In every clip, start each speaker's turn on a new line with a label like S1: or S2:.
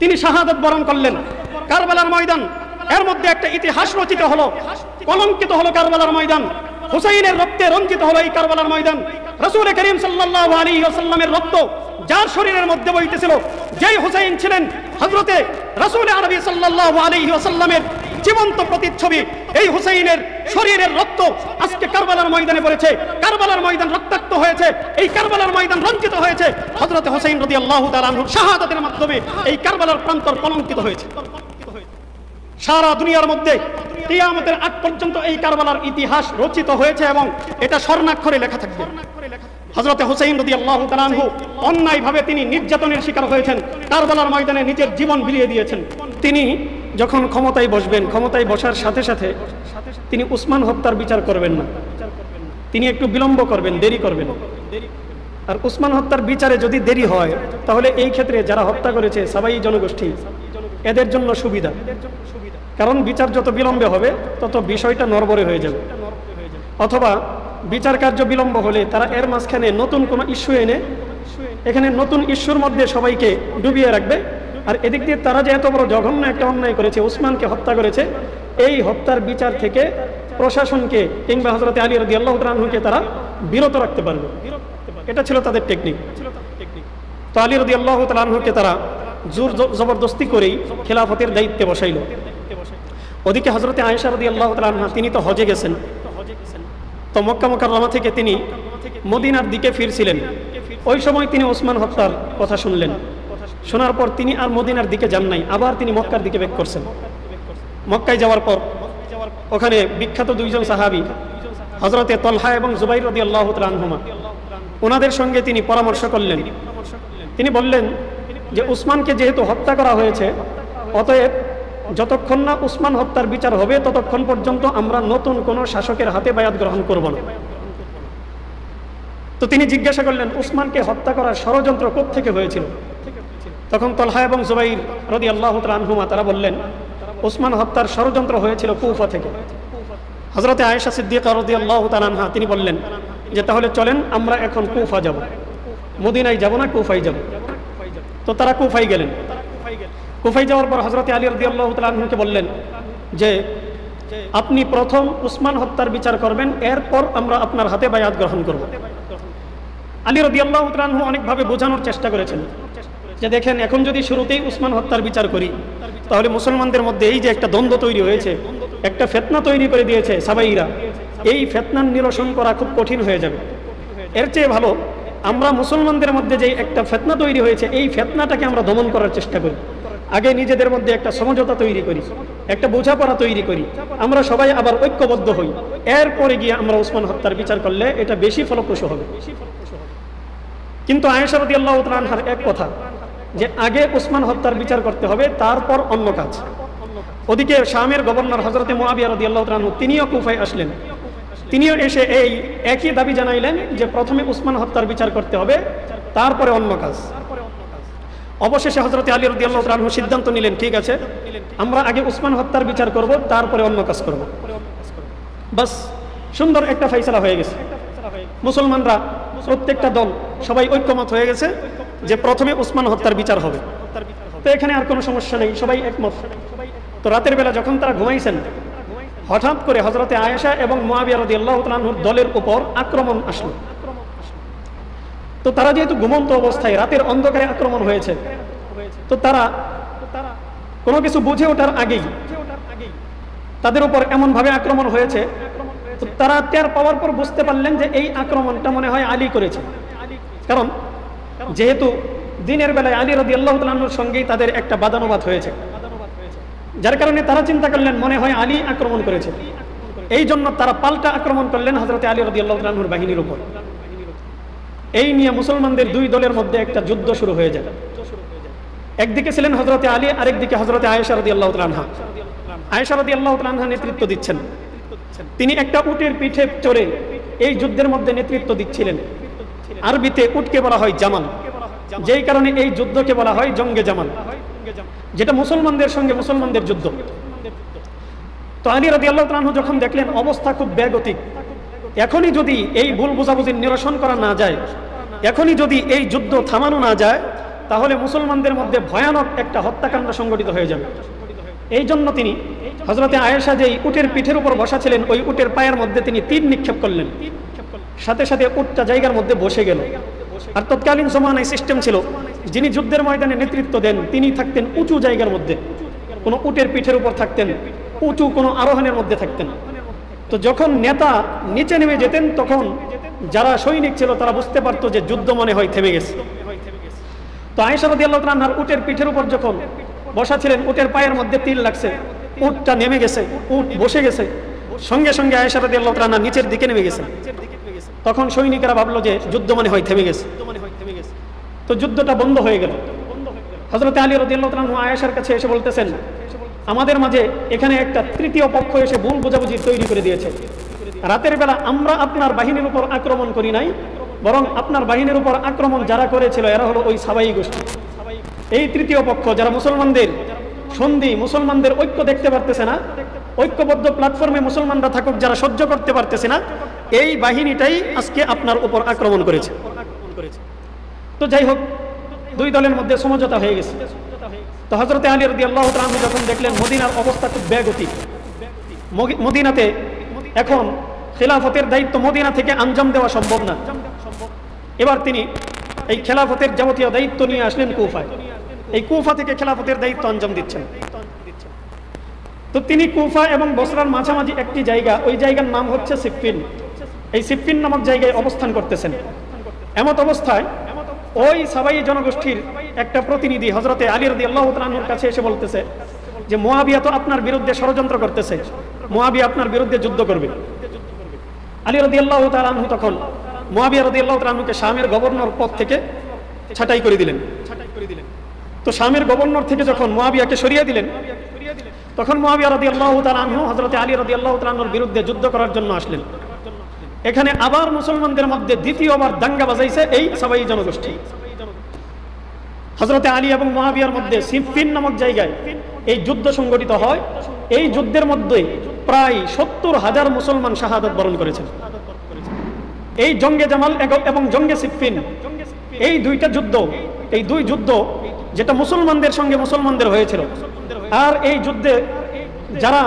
S1: তিনি শাহাদাত বরণ করলেন কারবালার ময়দান। এর মধ্যে একটা ইতিহাস রচিত হলো, কলঙ্কিত হলো কারবালার ময়দান। হুসাইনের রক্তে রঞ্জিত হলো এই কারবালার ময়দান। রাসূল করিম সাল্লাল্লাহু আলাইহি ওয়াসাল্লামের রক্ত যার শরীরের মধ্যে বইতেছিল, যেই হুসাইন ছিলেন হযরতে রাসূল আরবি সাল্লাল্লাহু আলাইহি ওয়াসাল্লামের জীবন্ত প্রতিচ্ছবি, এই হুসাইনের শরীরের রক্ত আজকে কারবালার ময়দানে পড়েছে। কারবালার ময়দান রক্তাক্ত হয়েছে, এই কারবালার ময়দান রঞ্জিত হয়েছে। হযরতে হুসাইন রাদিয়াল্লাহু তাআলা আনহুর শাহাদাতের মাধ্যমে এই কারবালার প্রান্তর কলঙ্কিত হয়েছে। সারা দুনিয়ার মধ্যে কিয়ামতের আগ পর্যন্ত এই কারবালার ইতিহাস রচিত হয়েছে এবং এটা স্বর্ণাক্ষরে লেখা থাকবে। হযরতে হুসাইন রাদিয়াল্লাহু তাআলা আনহু অন্যায়ভাবে তিনি নির্যাতনের শিকার হয়েছেন, কারবালার ময়দানে নিজের জীবন বিলিয়ে দিয়েছেন। তিনি যখন ক্ষমতায় বসবেন, ক্ষমতায় বসার সাথে সাথে তিনি উসমান হত্যার বিচার করবেন না, তিনি একটু বিলম্ব করবেন, দেরি করবেন। আর উসমান হত্যার বিচারে যদি দেরি হয় তাহলে এই ক্ষেত্রে যারা হত্যা করেছে সাবাই জনগোষ্ঠী, এদের জন্য সুবিধা, কারণ বিচার যত বিলম্বে হবে তত বিষয়টা নড়বড়ে হয়ে যাবে। অথবা বিচার কার্য বিলম্ব হলে তারা এর মাঝখানে নতুন কোনো ইস্যু এনে এখানে নতুন ইস্যুর মধ্যে সবাইকে ডুবিয়ে রাখবে। আর এদিক দিয়ে তারা যে এত বড় জঘন্য একটা অন্যায় করেছে, উসমানকে হত্যা করেছে, এই হত্যার বিচার থেকে প্রশাসনকে কিংবা হযরত আলী রাদিয়াল্লাহু তাআলা আনহুকে তারা বিরত রাখতে পারবে। এটা ছিল তাদের টেকনিক। তো আলী রাদিয়াল্লাহু তাআলা আনহুকে তারা জোর জবরদস্তি করেই খেলাফতের দায়িত্বে বসাইল। ওদিকে হযরতে আয়েশা রাদিয়াল্লাহু তাআলা আনহা তিনি তো হজে গেছেন, তো মক্কা মুকাররমা থেকে তিনি মদিনার দিকে ফিরছিলেন। ওই সময় তিনি ওসমান হত্যার কথা শুনলেন। শোনার পর তিনি আর মদিনার দিকে যান নাই, আবার তিনি মক্কার দিকে ব্যাক করছেন। মক্কায় যাওয়ার পর ওখানে বিখ্যাত দুইজন সাহাবী হযরতে তলহা এবং জুবাইর রাদিয়াল্লাহু তাআলা আনহুমা, ওনাদের সঙ্গে তিনি পরামর্শ করলেন। তিনি বললেন যে উসমানকে যেহেতু হত্যা করা হয়েছে, অতএব যতক্ষণ না উসমান হত্যার বিচার হবে ততক্ষণ পর্যন্ত আমরা নতুন কোনো শাসকের হাতে বায়াত গ্রহণ করব না। তো তিনি জিজ্ঞাসা করলেন উসমানকে হত্যা করার ষড়যন্ত্র কোত্থেকে হয়েছিল? তখন তলহা এবং জুবাইর রাদিয়াল্লাহু তাআলা আনহুমা তারা বললেন উসমান হত্যার ষড়যন্ত্র হয়েছিল কুফা থেকে। হযরতে আয়েশা সিদ্দিকা রাদিয়াল্লাহু তাআলা আনহা তিনি বললেন যে তাহলে চলেন আমরা এখন কুফা যাব, মদিনায় যাব না, কুফায় যাব। তো তারা কুফায় গেলেন। কুফায় যাওয়ার পর হযরতে আলী রাদিয়াল্লাহু তাআলা আনহুকে বললেন যে আপনি প্রথম উসমান হত্যার বিচার করবেন, এরপর আমরা আপনার হাতে বায়াত গ্রহণ করব। আলী রাদিয়াল্লাহু তাআলা আনহু অনেকভাবে বোঝানোর চেষ্টা করেছেন যে দেখেন, এখন যদি শুরুতেই উসমান হত্যার বিচার করি তাহলে মুসলমানদের মধ্যে এই যে একটা দ্বন্দ্ব তৈরি হয়েছে, একটা ফিতনা তৈরি করে দিয়েছে সাবাইরা, এই ফিতনার নিরসন করা খুব কঠিন হয়ে যাবে। এর চেয়ে ভালো আমরা মুসলমানদের মধ্যে যে একটা ফিতনা তৈরি হয়েছে এই ফিতনাটাকে আমরা দমন করার চেষ্টা করি। আগে নিজেদের মধ্যে একটা সমঝোতা তৈরি করি, একটা বোঝাপড়া তৈরি করি, আমরা সবাই আবার ঐক্যবদ্ধ হই, এরপরে গিয়ে আমরা উসমান হত্যার বিচার করলে এটা বেশি ফলপ্রসূ হবে। কিন্তু আয়েশা রাদিয়াল্লাহু তাআলা আনহার এক কথা যে আগে উসমান হত্যার বিচার করতে হবে, তারপর অন্য কাজ। ওদিকে শামের গভর্নর হযরতে মুআবিয়া রাদিয়াল্লাহু তাআলা আনহু তিনিও কুফায় আসলেন। তিনিও এসে এই একই দাবি জানাইলেন যে প্রথমে উসমান হত্যার বিচার করতে হবে, তারপরে অন্য কাজ। অবশেষে হযরতে আলী রাদিয়াল্লাহু তাআলা আনহু সিদ্ধান্ত নিলেন ঠিক আছে, আমরা আগে উসমান হত্যার বিচার করব, তারপরে অন্য কাজ করব। বাস সুন্দর একটা ফয়সালা হয়ে গেছে। মুসলমানরা প্রত্যেকটা দল সবাই ঐক্যমত হয়ে গেছে যে প্রথমে উসমান হত্যার বিচার হবে। তো এখানে আর কোনো সমস্যা নেই, সবাই একমত। তো রাতের বেলা যখন তারা ঘুমাইছেন, হঠাৎ করে হযরতে আয়েশা এবং মুআবিয়া রাদিয়াল্লাহু তাআলা আনহুর দলের উপর আক্রমণ আসলো। তো তারা যেহেতু ঘুমন্ত অবস্থায়, রাতের অন্ধকারে আক্রমণ হয়েছে, তো তারা কোনো কিছু বুঝে ওঠার আগেই তাদের উপর এমন ভাবে আক্রমণ হয়েছে, তো তারা টের পাওয়ার পর বুঝতে পারলেন যে এই আক্রমণটা মনে হয় আলী করেছে। কারণ যেহেতু দিনের বেলায় আলী রাদিয়াল্লাহু তাআলা আনহুর সঙ্গেই তাদের একটা বাদানুবাদ হয়েছে, যার কারণে তারা চিন্তা করলেন মনে হয় আলী আক্রমণ করেছে। এই জন্য তারা পাল্টা আক্রমণ করলেন হযরতে আলী রাদিয়াল্লাহু তাআলা আনহুর বাহিনীর উপর। এই নিয়ে মুসলমানদের দুই দলের মধ্যে একটা যুদ্ধ শুরু হয়ে যায়। একদিকে ছিলেন হযরতে আলী, আরেকদিকে হযরতে আয়েশা রাদিয়াল্লাহু তাআলা আনহা। আয়েশা রাদিয়াল্লাহু তাআলা আনহা নেতৃত্ব দিচ্ছেন। তিনি একটা উটের পিঠে চড়ে এই যুদ্ধের মধ্যে নেতৃত্ব দিচ্ছিলেন। আরবিতে উটকে বলা হয় জামাল, যেই কারণে এই যুদ্ধকে বলা হয় জঙ্গে জামাল, যেটা মুসলমানদের সঙ্গে মুসলমানদের যুদ্ধ। তো আলী রাদিয়াল্লাহু তাআলা আনহু যখন দেখলেন অবস্থা খুব বেগতিক, এখনই যদি এই ভুল বোঝাবুঝির নিরসন করা না যায়, এখনই যদি এই যুদ্ধ থামানো না যায়, তাহলে মুসলমানদের মধ্যে ভয়ানক একটা হত্যাকাণ্ড সংঘটিত হয়ে যাবে। এই জন্য তিনি হযরতে আয়েশা যেই উটের পিঠের উপর বসা ছিলেন ওই উটের পায়ের মধ্যে তিনি তীর নিক্ষেপ করলেন, সাথে সাথে উটটা জায়গার মধ্যে বসে গেল। আর তৎকালীন জমানায় সিস্টেম ছিল, যিনি যুদ্ধের ময়দানে নেতৃত্ব দেন তিনি থাকতেন উঁচু জায়গার মধ্যে, কোনো উটের পিঠের উপর থাকতেন, উঁচু কোনো আরোহণের মধ্যে থাকতেন। তো যখন নেতা নিচে নেমে যেতেন তখন যারা সৈনিক ছিল তারা বুঝতে পারতো যে যুদ্ধ মনে হয় থেমে গেছে। তো আয়েশা রাদিয়াল্লাহু তাআলা আনহার উটের পিঠের উপর যখন বসা ছিলেন, উটের পায়ের মধ্যে তীর লাগছে, উটটা নেমে গেছে, উট বসে গেছে, সঙ্গে সঙ্গে আয়েশা রাদিয়াল্লাহু তাআলা আনহা নিচের দিকে নেমে গেছে। তখন সৈনিকেরা ভাবলো যে যুদ্ধ মনে হয় থেমে গেছে। তো যুদ্ধটা বন্ধ হয়ে গেল। হযরত আলী রাদিয়াল্লাহু তাআলা আনহু আয়েশার কাছে এসে বলতেছেন, আমাদের মাঝে এখানে একটা তৃতীয় পক্ষ এসে ভুল বোঝাবুঝি তৈরি করে দিয়েছে। রাতের বেলা আমরা আপনার বাহিনীর উপর আক্রমণ করি নাই, বরং আপনার বাহিনীর উপর আক্রমণ যারা করেছিল এরা হলো ওই সাবাই গোষ্ঠী। এই তৃতীয় পক্ষ যারা মুসলমানদের সন্ধি, মুসলমানদের ঐক্য দেখতে পারতেছে না, ঐক্যবদ্ধ প্ল্যাটফর্মে মুসলমানরা থাকুক যারা সহ্য করতে পারতেছে না, এই বাহিনীটাই আজকে আপনার উপর আক্রমণ করেছে। তো যাই হোক, দুই দলের মধ্যে সমঝোতা হয়ে গেছে। তো হযরতে আলী রাদিয়াল্লাহু তাআলা আনহু যখন দেখলেন মদিনার অবস্থা খুব বেগতিক, মদিনাতে এখন খেলাফতের দায়িত্ব মদিনা থেকে আঞ্জাম দেওয়া সম্ভব না, এবার তিনি এই খেলাফতের যাবতীয় দায়িত্ব নিয়ে আসলেন কুফায়। এই কুফা থেকে খেলাফতের দায়িত্ব আঞ্জাম দিচ্ছেন। তো তিনি কুফা এবং বসরার মাঝামাঝি একটি জায়গা, ওই জায়গার নাম হচ্ছে সিফফিন, এই সিফফিন নামক জায়গায় অবস্থান করতেছেন। এমত অবস্থায় ওই সাবাই জনগোষ্ঠীর একটা প্রতিনিধি হযরতে আলী রাদিয়াল্লাহু তাআলা আনহুর কাছে এসে বলতেছে যে মুয়াবিয়া তো আপনার বিরুদ্ধে ষড়যন্ত্র করতেছে, মুয়াবিয়া আপনার বিরুদ্ধে যুদ্ধ করবে। আলী রাদিয়াল্লাহু তাআলা আনহু তখন মুয়াবিয়া রাদিয়াল্লাহু তাআলা আনহুকে শামের গভর্নর পদ থেকে ছাঁটাই করে দিলেন। তো শামের গভর্নর থেকে যখন মুয়াবিয়াকে সরিয়ে দিলেন, তখন মুয়াবিয়া রাদিয়াল্লাহু তাআলা আনহু হযরতে আলী রাদিয়াল্লাহু তাআলা আনহুর বিরুদ্ধে যুদ্ধ করার জন্য আসলেন। এখানে আবার মুসলমানদের মধ্যে দ্বিতীয়বার দাঙ্গা বাজাইছে এই সাবাই জনগোষ্ঠী। হযরতে আলী এবং মুয়াবিয়ার মধ্যে সিফফিন নামক জায়গায় এই যুদ্ধ সংঘটিত হয়। এই যুদ্ধের মধ্যে প্রায় ৭০,০০০ মুসলমান শাহাদাত বরণ করেছেন। এই জঙ্গে জামাল এবং জঙ্গে সিফফিন, এই দুইটা যুদ্ধ, এই দুই যুদ্ধ যেটা মুসলমানদের সঙ্গে মুসলমানদের হয়েছিল, আর এই যুদ্ধে যারা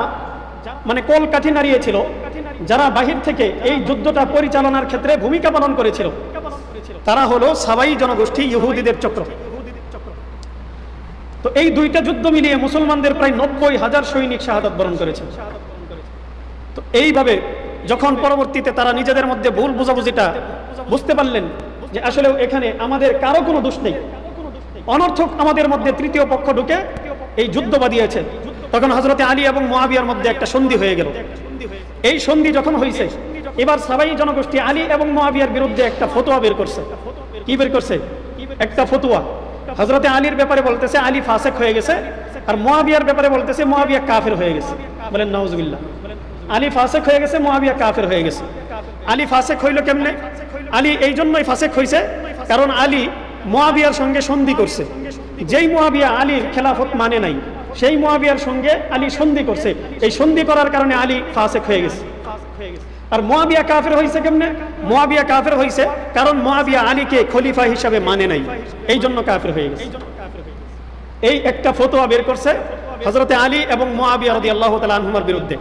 S1: মানে কলকাঠি নাড়িয়েছিল, যারা বাহির থেকে এই যুদ্ধটা পরিচালনার ক্ষেত্রে ভূমিকা পালন করেছিল, তারা হলো সাবাই জনগোষ্ঠী, ইহুদিদের চক্র। তো এই দুইটা যুদ্ধ মিলিয়ে মুসলমানদের প্রায় ৯০,০০০ সৈনিক শাহাদাত বরণ করেছে। তো এইভাবে যখন পরবর্তীতে তারা নিজেদের মধ্যে ভুল বোঝাবুঝিটা বুঝতে পারলেন যে আসলে এখানে আমাদের কারো কোনো দোষ নেই, অনর্থক আমাদের মধ্যে তৃতীয় পক্ষ ঢুকে এই যুদ্ধ বাঁধিয়েছে, তখন হযরতে আলী এবং মুয়াবিয়ার মধ্যে একটা সন্ধি হয়ে গেল। এই সন্ধি যখন হয়েছে, এবার সাবাই জনগোষ্ঠী আলী এবং মুয়াবিয়ার বিরুদ্ধে একটা ফতোয়া বের করছে। কি বের করছে? একটা ফতোয়া। হযরতে আলীর ব্যাপারে বলতেছে আলী ফাসেক হয়ে গেছে, আর মুয়াবিয়ার ব্যাপারে বলতেছে মুয়াবিয়া কাফের হয়ে গেছে। বলেন নাউজুবিল্লাহ। আলী ফাসেক হয়ে গেছে, মুয়াবিয়া কাফের হয়ে গেছে। আলী ফাসেক হইল কেমনে? আলী এই জন্যই ফাসেক হয়েছে কারণ আলী মুয়াবিয়ার সঙ্গে সন্ধি করছে। যেই মুয়াবিয়া আলীর খেলাফত মানে নাই, সেই মুয়াবিয়ার সঙ্গে আলী সন্ধি করছে। এই সন্ধি করার কারণে আলী ফাসেক হয়ে গেছে। আর মুয়াবিয়া কাফের হয়েছে কেমনে? মুয়াবিয়া কাফের হয়েছে কারণ মুয়াবিয়া আলীকে খলিফা হিসাবে মানে নাই, এই জন্য কাফের হয়ে গেছে। এই একটা ফতোয়া বের করছে হযরতে আলী এবং মুয়াবিয়া রাদিয়াল্লাহু তাআলা আনহুমার বিরুদ্ধে।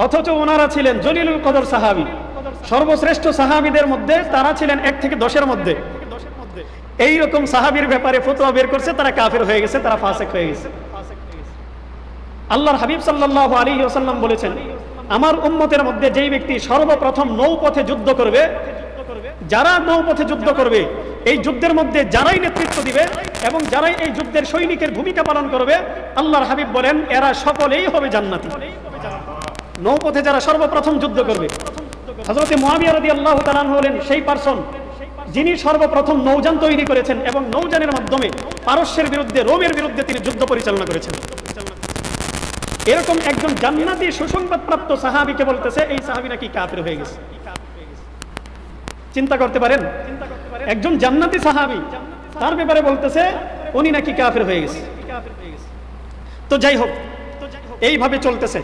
S1: অথচ ওনারা ছিলেন জলিলুল কদর সাহাবী, সর্বশ্রেষ্ঠ সাহাবীদের মধ্যে তারা ছিলেন ১ থেকে ১০-এর মধ্যে। এইরকম সাহাবীর ব্যাপারে ফতোয়া বের করছে, তারা কাফের হয়ে গেছে, তারা ফাসেক হয়ে গেছে। আল্লাহর হাবিব সাল্লাল্লাহু আলাইহি ওয়াসাল্লাম বলেছেন, আমার উম্মতের মধ্যে যেই ব্যক্তি সর্বপ্রথম নৌপথে যুদ্ধ করবে, যারা নৌপথে যুদ্ধ করবে, এই যুদ্ধের মধ্যে যারাই নেতৃত্ব দিবে এবং যারাই এই যুদ্ধের সৈনিকের ভূমিকা পালন করবে, আল্লাহর হাবিব বলেন এরা সকলেই হবে জান্নাতি। নৌপথে যারা সর্বপ্রথম যুদ্ধ করবে, হযরতে মুয়াবিয়া রাদিয়াল্লাহু তাআলা আনহু হলেন সেই পারসন যিনি সর্বপ্রথম নৌযান তৈরি করেছেন এবং নৌযানের মাধ্যমে পারস্যের বিরুদ্ধে, রোমের বিরুদ্ধে তিনি যুদ্ধ পরিচালনা করেছেন। এরকম একজন জান্নাতি সুসংবাদপ্রাপ্ত সাহাবীকে বলতেছে এই সাহাবী নাকি কাফের হয়ে গেছে। চিন্তা করতে পারেন, একজন জান্নাতি সাহাবী, তার ব্যাপারে বলতেছে উনি নাকি কাফের হয়ে গেছে। তো যাই হোক, এইভাবে চলতেছে।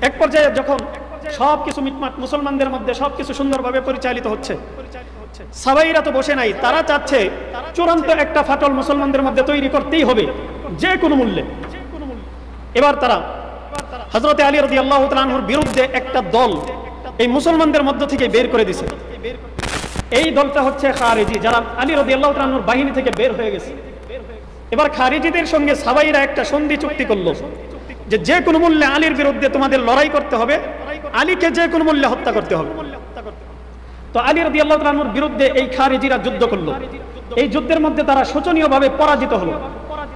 S1: এক পর্যায়ে যখন সবকিছু মিটমাট, মুসলমানদের মধ্যে সবকিছু সুন্দরভাবে পরিচালিত হচ্ছে, সাবাইরা তো বসে নাই, তারা চাচ্ছে চূড়ান্ত একটা ফাটল মুসলমানদের মধ্যে তৈরি করতেই হবে যে কোনো মূল্যে। এবার তারা হযরত আলী রাদিয়াল্লাহু তাআলা আনহুর বিরুদ্ধে একটা দল এই মুসলমানদের মধ্য থেকে বের করে দিয়েছে। এই দলটা হচ্ছে খারিজি, যারা আলী রাদিয়াল্লাহু তাআলা আনহুর বাহিনী থেকে বের হয়ে গেছে। এবার খারিজিদের সঙ্গে সাবাইরা একটা সন্ধি চুক্তি করলো যে যে কোনো মূল্যে আলীর বিরুদ্ধে তোমাদের লড়াই করতে হবে, আলীকে যে কোনো মূল্যে হত্যা করতে হবে। তো আলী রাদিয়াল্লাহু তাআলা আনহুর বিরুদ্ধে এই খারিজিরা যুদ্ধ করলো। এই যুদ্ধের মধ্যে তারা শোচনীয়ভাবে পরাজিত হলো।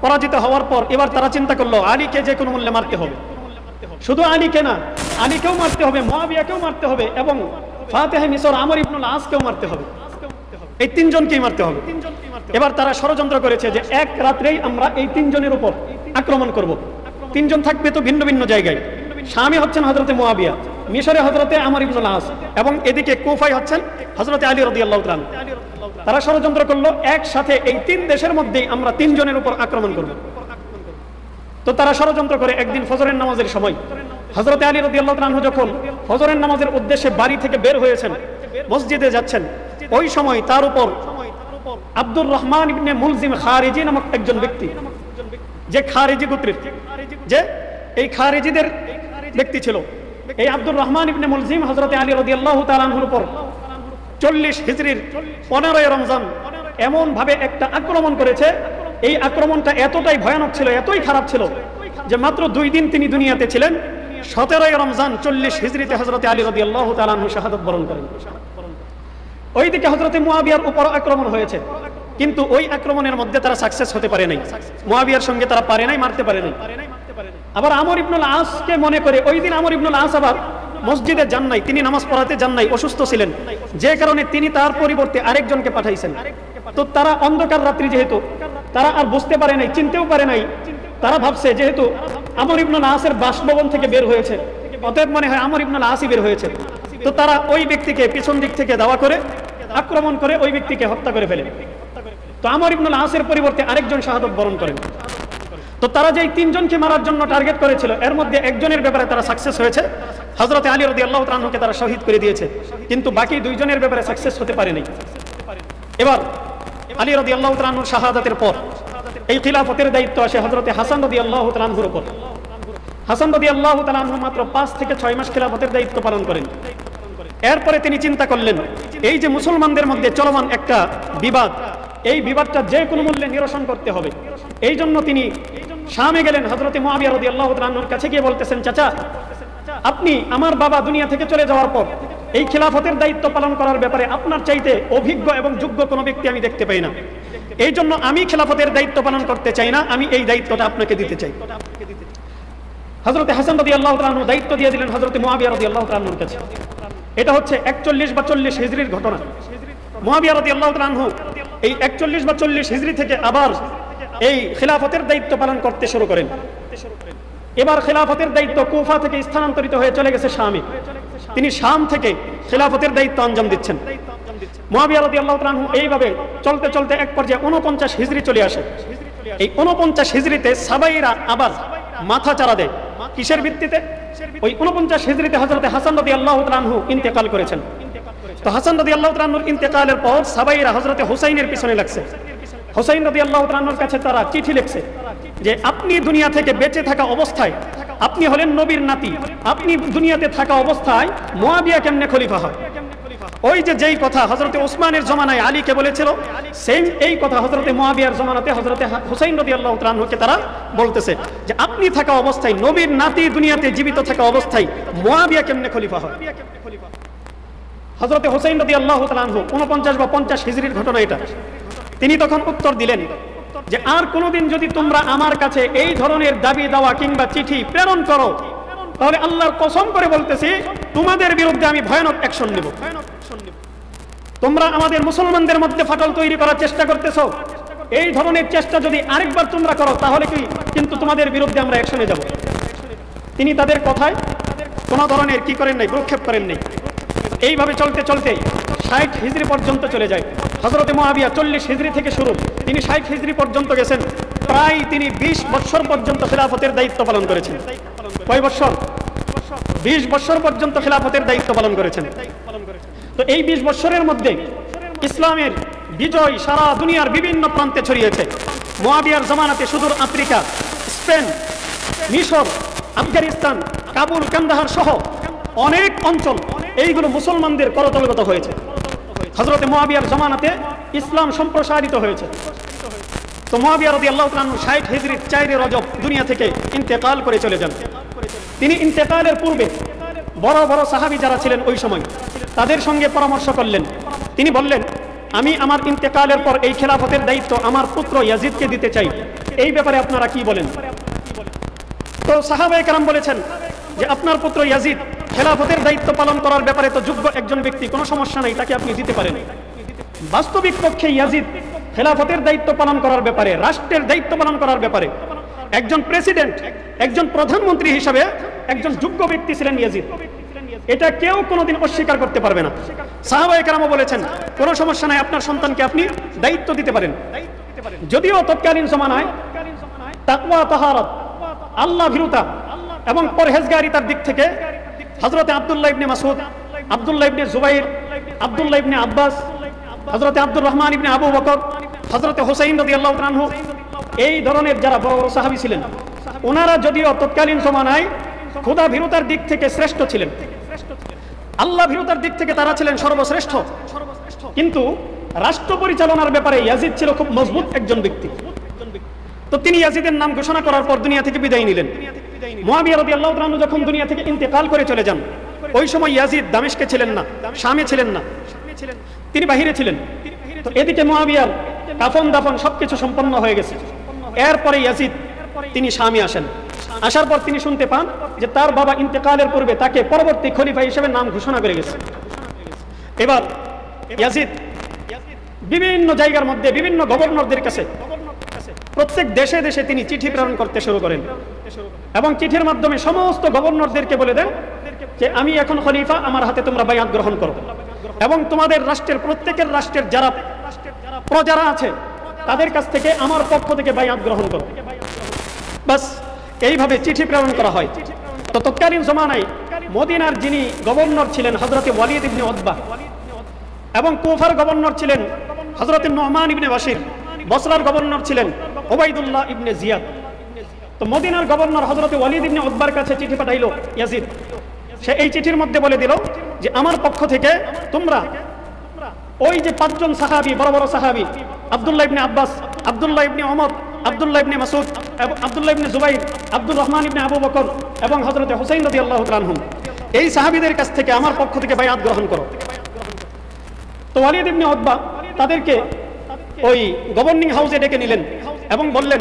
S1: পরাজিত হওয়ার পর এবার তারা চিন্তা করলো আলীকে যে কোনো মূল্যে মারতে হবে। শুধু আলীকে না, আলীকেও মারতে হবে, মুয়াবিয়াকেও মারতে হবে এবং ফাতিহ মিসর আমর ইবনুল আসকেও মারতে হবে। এই তিনজনকেই মারতে হবে। এবার তারা ষড়যন্ত্র করেছে যে এক রাত্রেই আমরা এই তিনজনের উপর আক্রমণ করব। তিনজন থাকবে তো ভিন্ন ভিন্ন জায়গায়। শামে হচ্ছেন হযরতে মুয়াবিয়া, মিশরে হযরতে আমর ইবনুল আস এবং এদিকে কুফায় হচ্ছেন হযরতে আলী রাদিয়াল্লাহু তাআলা। তারা ষড়যন্ত্র করলো একসাথে এই তিন দেশের মধ্যেই আমরা তিনজনের উপর আক্রমণ করব। তো তারা ষড়যন্ত্র করে একদিন ফজরের নামাজের সময় হযরতে আলী রাদিয়াল্লাহু তাআলা আনহু যখন ফজরের নামাজের উদ্দেশ্যে বাড়ি থেকে বের হয়েছেন, মসজিদে যাচ্ছেন, ওই সময় তার উপর আব্দুর রহমান ইবনে মুলজিম খারিজি নামক একজন ব্যক্তি, যে খারিজি গোত্রের, যে এই খারিজিদের ব্যক্তি ছিল, এই আব্দুর রহমান ইবনে মুলজিম হযরতে আলী রাদিয়াল্লাহু তাআলা আনহুর উপর 40 হিজরির 15 রমজান এমন ভাবে একটা আক্রমণ করেছে। এই আক্রমণটা এতটাই ভয়ানক ছিল, এতই খারাপ ছিল যে মাত্র 2 দিন তিনি দুনিয়াতে ছিলেন। 17 রমজান 40 হিজরিতে হযরতে আলী রাদিয়াল্লাহু তাআলা আনহু শাহাদাত বরণ করেন। ওইদিকে হযরতে মুয়াবিয়ার উপর আক্রমণ হয়েছে, কিন্তু ওই আক্রমণের মধ্যে তারা সাকসেস হতে পারে নাই। মুয়াবিয়ার সঙ্গে তারা পারে নাই, মারতে পারে নাই। আবার আমর ইবনুল আসকে মনে করে ওই দিন আমর ইবনুল আস আবার মসজিদে যান নাই, তিনি নামাজ পড়াতে যান নাই, অসুস্থ ছিলেন, যে কারণে তিনি তার পরিবর্তে আরেকজনকে পাঠাইছেন। তো তারা অন্ধকার রাত্রি, যেহেতু তারা আর বুঝতে পারে নাই, চিনতেও পারে নাই, তারা ভাবছে যেহেতু আমর ইবনুল আসের বাসভবন থেকে বের হয়েছে, অতএব মনে হয় আমর ইবনুল আসই বের হয়েছে। তো তারা ওই ব্যক্তিকে পিছন দিক থেকে দাওয়া করে আক্রমণ করে ওই ব্যক্তিকে হত্যা করে ফেলেন। তো আমর ইবনুল আসের পরিবর্তে আরেকজন শাহাদাত বরণ করেন। তো তারা যে তিনজনকে মারার জন্য টার্গেট করেছিল, এর মধ্যে একজনের ব্যাপারে তারা সাকসেস হয়েছে, হযরতে আলী রাদিয়াল্লাহু তাআলা আনহুকে তারা শহীদ করে দিয়েছে, কিন্তু বাকি দুইজনের ব্যাপারে সাকসেস হতে পারেনি। এবার আলী রাদিয়াল্লাহু তাআলা আনহুর শাহাদাতের পর এই খিলাফতের দায়িত্ব আসে হযরতে হাসান রাদিয়াল্লাহু তাআলা আনহুর উপর। হাসান রাদিয়াল্লাহু তাআলা আনহু মাত্র 5 থেকে 6 মাস খিলাফতের দায়িত্ব পালন করেন। এরপরে তিনি চিন্তা করলেন এই যে মুসলমানদের মধ্যে চলমান একটা বিবাদ, এই বিবাদটা যে কোনো মূল্যে নিরসন করতে হবে। এই জন্য তিনি শামে গেলেন, হযরতে মুয়াবিয়া রাদিয়াল্লাহু তাআলা আনহুর কাছে গিয়ে বলতেছেন, চাচা আপনি আমার বাবা দুনিয়া থেকে চলে যাওয়ার পর এই খিলাফতের দায়িত্ব পালন করার ব্যাপারে আপনার চাইতে অভিজ্ঞ এবং যোগ্য কোনো ব্যক্তি আমি দেখতে পাই না। এই জন্য আমি খিলাফতের দায়িত্ব পালন করতে চাই না, আমি এই দায়িত্বটা আপনাকে দিতে চাই। হযরতে হাসান রাদিয়াল্লাহু তাআলা আনহু দায়িত্ব দিয়ে দিলেন হযরতে মুয়াবিয়া রাদিয়াল্লাহু তাআলা আনহুর কাছে। এটা হচ্ছে 41 বা 40 হিজরির ঘটনা। মুয়াবিয়া রাদিয়াল্লাহু তাআলা আনহু এই 41 বা 40 হিজরি থেকে আবার এই খিলাফতের দায়িত্ব পালন করতে শুরু করেন। এবার খিলাফতের দায়িত্ব কুফা থেকে স্থানান্তরিত হয়ে চলে গেছে শামে। তিনি শাম থেকে খিলাফতের দায়িত্ব আঞ্জাম দিচ্ছেন। মুয়াবিয়া রাদিয়াল্লাহু তাআলা আনহু এইভাবে চলতে চলতে এক পর্যায়ে 49 হিজরি চলে আসে। এই 49 হিজরিতে সাবাইরা আবার মাথা চারা দেয়। কিসের ভিত্তিতে? ওই 49 হিজরিতে হযরতে হাসান রাদিয়াল্লাহু তাআলা আনহু ইন্তেকাল করেছেন। তো হাসান রাদিয়াল্লাহু তাআলা আনহুর ইন্তেকালের পর সাবাইরা হযরতে হুসাইনের পিছনে লাগছে। হুসাইন রাদিয়াল্লাহু তাআলা আনহুর কাছে তারা চিঠি লিখছে যে আপনি দুনিয়া থেকে বেঁচে থাকা অবস্থায়, আপনি হলেন নবীর নাতি, আপনি দুনিয়াতে থাকা অবস্থায় মুয়াবিয়া কেমনে খলিফা হয়? ওই যে যেই কথা হযরতে ওসমানের জমানায় আলীকে বলেছিল, সেম এই কথা হযরতে মুয়াবিয়ার জমানাতে হযরতে হুসাইন রাদিয়াল্লাহু তাআলা আনহুকে তারা বলতেছে যে আপনি থাকা অবস্থায়, নবীর নাতি দুনিয়াতে জীবিত থাকা অবস্থায় মুয়াবিয়া কেমনে খলিফা হয়? হযরতে হুসাইন রাদিয়াল্লাহু তাআলা আনহু 49 বা 50 হিজরির ঘটনা এটা। তিনি তখন উত্তর দিলেন যে আর কোনোদিন যদি তোমরা আমার কাছে এই ধরনের দাবি দাওয়া কিংবা চিঠি প্রেরণ করো, তাহলে আল্লাহর কসম করে বলতেছি তোমাদের বিরুদ্ধে আমি ভয়ানক অ্যাকশন নেব। তোমরা আমাদের মুসলমানদের মধ্যে ফাটল তৈরি করার চেষ্টা করতেছো, এই ধরনের চেষ্টা যদি আরেকবার তোমরা করো তাহলে কিন্তু তোমাদের বিরুদ্ধে আমরা অ্যাকশনে যাব। তিনি তাদের কথায় কোনো ধরনের কি করেন নাই, ভ্রুক্ষেপ করেন নাই। এইভাবে চলতে চলতে 60 হিজরি পর্যন্ত চলে যায়। হযরতে মুয়াবিয়া 40 হিজরি থেকে শুরু, তিনি 60 হিজরি পর্যন্ত গেছেন। প্রায় তিনি 20 বছর পর্যন্ত খিলাফতের দায়িত্ব পালন করেছেন। কয় বছর? 20 বছর পর্যন্ত খিলাফতের দায়িত্ব পালন করেছেন। তো এই 20 বছরের মধ্যে ইসলামের বিজয় সারা দুনিয়ার বিভিন্ন প্রান্তে ছড়িয়েছে। মুয়াবিয়ার জামানাতে সুদূর আফ্রিকা, স্পেন, মিশর, আফগানিস্তান, কাবুল, কান্দাহার সহ অনেক অঞ্চল এইগুলো মুসলমানদের করতলগত হয়েছে। হযরতে মুয়াবিয়ার জামানাতে ইসলাম সম্প্রসারিত হয়েছে। তো মুয়াবিয়া রাদিয়াল্লাহু তাআলা 60 হিজরির 4 রজব দুনিয়া থেকে ইন্তেকাল করে চলে যান। তিনি ইন্তেকালের পূর্বে বড় বড় সাহাবী যারা ছিলেন ওই সময় তাদের সঙ্গে পরামর্শ করলেন। তিনি বললেন, আমি আমার ইন্তেকালের পর এই খেলাফতের দায়িত্ব আমার পুত্র ইয়াজিদকে দিতে চাই, এই ব্যাপারে আপনারা কি বলেন? তো সাহাবায়ে কেরাম বলেছেন যে আপনার পুত্র ইয়াজিদ খেলাফতের দায়িত্ব পালন করার ব্যাপারে তো যোগ্য একজন ব্যক্তি, কোনো সমস্যা নাই, তাকে আপনি দিতে পারেন। বাস্তবিক পক্ষে ইয়াজিদ খেলাফতের দায়িত্ব পালন করার ব্যাপারে, রাষ্ট্রের দায়িত্ব পালন করার ব্যাপারে একজন প্রেসিডেন্ট, একজন প্রধানমন্ত্রী হিসাবে একজন যোগ্য ব্যক্তি ছিলেন ইয়াজিদ। এটা কেউ কোনোদিন অস্বীকার করতে পারবে না। সাহাবায়ে কেরামও বলেছেন কোনো সমস্যা নাই, আপনার সন্তানকে আপনি দায়িত্ব দিতে পারেন। যদিও তৎকালীন জমানায় তাকওয়া, তাহারাত, আল্লাহ ভীরুতা এবং পরহেজগারিতার দিক থেকে হযরতে আব্দুল্লাহ ইবনে মাসউদ, আব্দুল্লাহ ইবনে জুবাইর, আব্দুল্লাহ ইবনে আব্বাস, হযরতে আব্দুর রহমান ইবনে আবু বকর, হযরতে হুসাইন রাদিয়াল্লাহু তাআলা আনহু, এই ধরনের যারা বড় বড় সাহাবী ছিলেন, ওনারা যদিও তৎকালীন জমানায় খোদা ভীরুতার দিক থেকে শ্রেষ্ঠ ছিলেন, আল্লাহ ভীরুতার দিক থেকে তারা ছিলেন সর্বশ্রেষ্ঠ, কিন্তু রাষ্ট্র পরিচালনার ব্যাপারে ইয়াজিদ ছিল খুব মজবুত একজন ব্যক্তি। তো তিনি ইয়াজিদের নাম ঘোষণা করার পর দুনিয়া থেকে বিদায় নিলেন। মুয়াবিয়া রাদিয়াল্লাহু তাআলা আনহু যখন দুনিয়া থেকে ইন্তেকাল করে চলে যান, ওই সময় ইয়াজিদ দামেস্কে ছিলেন না, শামে ছিলেন না, তিনি বাহিরে ছিলেন। তো এদিকে মুয়াবিয়ার কাফন দাফন সবকিছু সম্পন্ন হয়ে গেছে। এরপরে ইয়াজিদ তিনি শামে আসেন। আসার পর তিনি শুনতে পান যে তার বাবা ইন্তেকালের পূর্বে তাকে পরবর্তী খলিফা হিসেবে নাম ঘোষণা করে গেছে। এবার ইয়াজিদ বিভিন্ন জায়গার মধ্যে বিভিন্ন গভর্নরদের কাছে, প্রত্যেক দেশে দেশে তিনি চিঠি প্রেরণ করতে শুরু করেন এবং চিঠির মাধ্যমে সমস্ত গভর্নরদেরকে বলে দেন যে আমি এখন খলিফা, আমার হাতে তোমরা বায়াত গ্রহণ করো এবং তোমাদের রাষ্ট্রের, প্রত্যেকের রাষ্ট্রের যারা প্রজারা আছে তাদের কাছ থেকে আমার পক্ষ থেকে বায়াত গ্রহণ করো। বাস এইভাবে চিঠি প্রেরণ করা হয়। তো তৎকালীন জমানায় মদিনার যিনি গভর্নর ছিলেন হযরতে ওয়ালিদ ইবনে উতবা এবং কুফার গভর্নর ছিলেন হযরতে নুমান ইবনে বাশির, বসরার গভর্নর ছিলেন উবাইদুল্লাহ ইবনে জিয়াদ। তো মদিনার গভর্নর হযরতে ওয়ালিদ ইবনে উতবার কাছে চিঠি পাঠাইলো ইয়াজিদ। সে এই চিঠির মধ্যে বলে দিল যে আমার পক্ষ থেকে তোমরা ওই যে 5 জন সাহাবী, বড় বড় সাহাবী, আব্দুল্লাহ ইবনে আব্বাস, আব্দুল্লাহ ইবনে ওমর, আব্দুল্লাহ ইবনে মাসউদ, আব্দুল্লাহ ইবনে জুবাইর, আব্দুর রহমান ইবনে আবু বকর এবং হযরতে হুসাইন রাদিয়াল্লাহু তাআলা আনহুম, এই সাহাবীদের কাছ থেকে আমার পক্ষ থেকে বায়াত গ্রহণ করো। তো ওয়ালিদ ইবনে উতবা তাদেরকে ওই গভর্নিং হাউসে ডেকে নিলেন এবং বললেন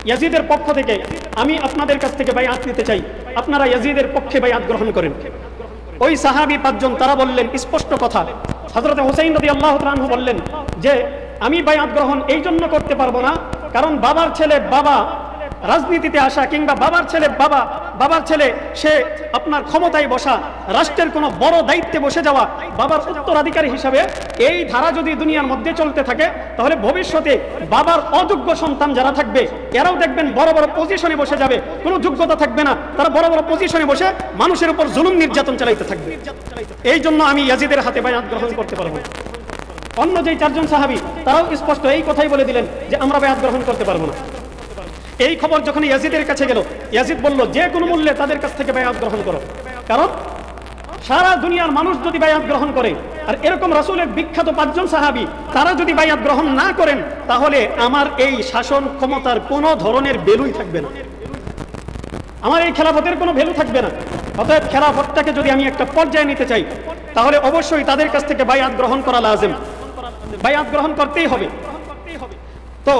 S1: ইয়াজিদের পক্ষ থেকে আমি আপনাদের কাছ থেকে বায়াত নিতে চাই, আপনারা ইয়াজিদের পক্ষে বায়াত গ্রহণ করেন। ওই সাহাবী 5 জন তারা বললেন স্পষ্ট কথা। হযরতে হুসাইন রাদিয়াল্লাহু তাআলা আনহু বললেন যে আমি বায়াত গ্রহণ এই জন্য করতে পারবো না, কারণ বাবার ছেলে বাবা রাজনীতিতে আসা কিংবা বাবার ছেলে সে আপনার ক্ষমতায় বসা, রাষ্ট্রের কোনো বড় দায়িত্বে বসে যাওয়া, বাবার উত্তরাধিকারী হিসাবে এই ধারা যদি দুনিয়ার মধ্যে চলতে থাকে তাহলে ভবিষ্যতে বাবার অযোগ্য সন্তান যারা থাকবে এরাও দেখবেন বড় বড় পজিশনে বসে যাবে, কোনো যোগ্যতা থাকবে না, তারা বড় বড় পজিশনে বসে মানুষের উপর জুলুম নির্যাতন চালাইতে থাকবে। এই জন্য আমি ইয়াজিদের হাতে বায়াত গ্রহণ করতে পারবো না। অন্য যেই 4 জন সাহাবী তারাও স্পষ্ট এই কথাই বলে দিলেন যে আমরা বায়াত গ্রহণ করতে পারবো না। এই খবর যখন ইয়াজিদের কাছে গেল, ইয়াজিদ বলল যে কোনো মূল্যে তাদের কাছ থেকে বায়াত গ্রহণ করো, কারণ সারা দুনিয়ার মানুষ যদি বায়াত গ্রহণ করে আর এরকম রাসূলের বিখ্যাত 5 জন সাহাবী তারা যদি বায়াত গ্রহণ না করেন তাহলে আমার এই শাসন ক্ষমতার কোনো ধরনের ভ্যালুই থাকবে না, আমার এই খেলাফতের কোনো ভ্যালু থাকবে না। অতএব খেলাফতটাকে যদি আমি একটা পর্যায়ে নিতে চাই তাহলে অবশ্যই তাদের কাছ থেকে বায়াত গ্রহণ করা লাজিম, বায়াত গ্রহণ করতেই হবে। তো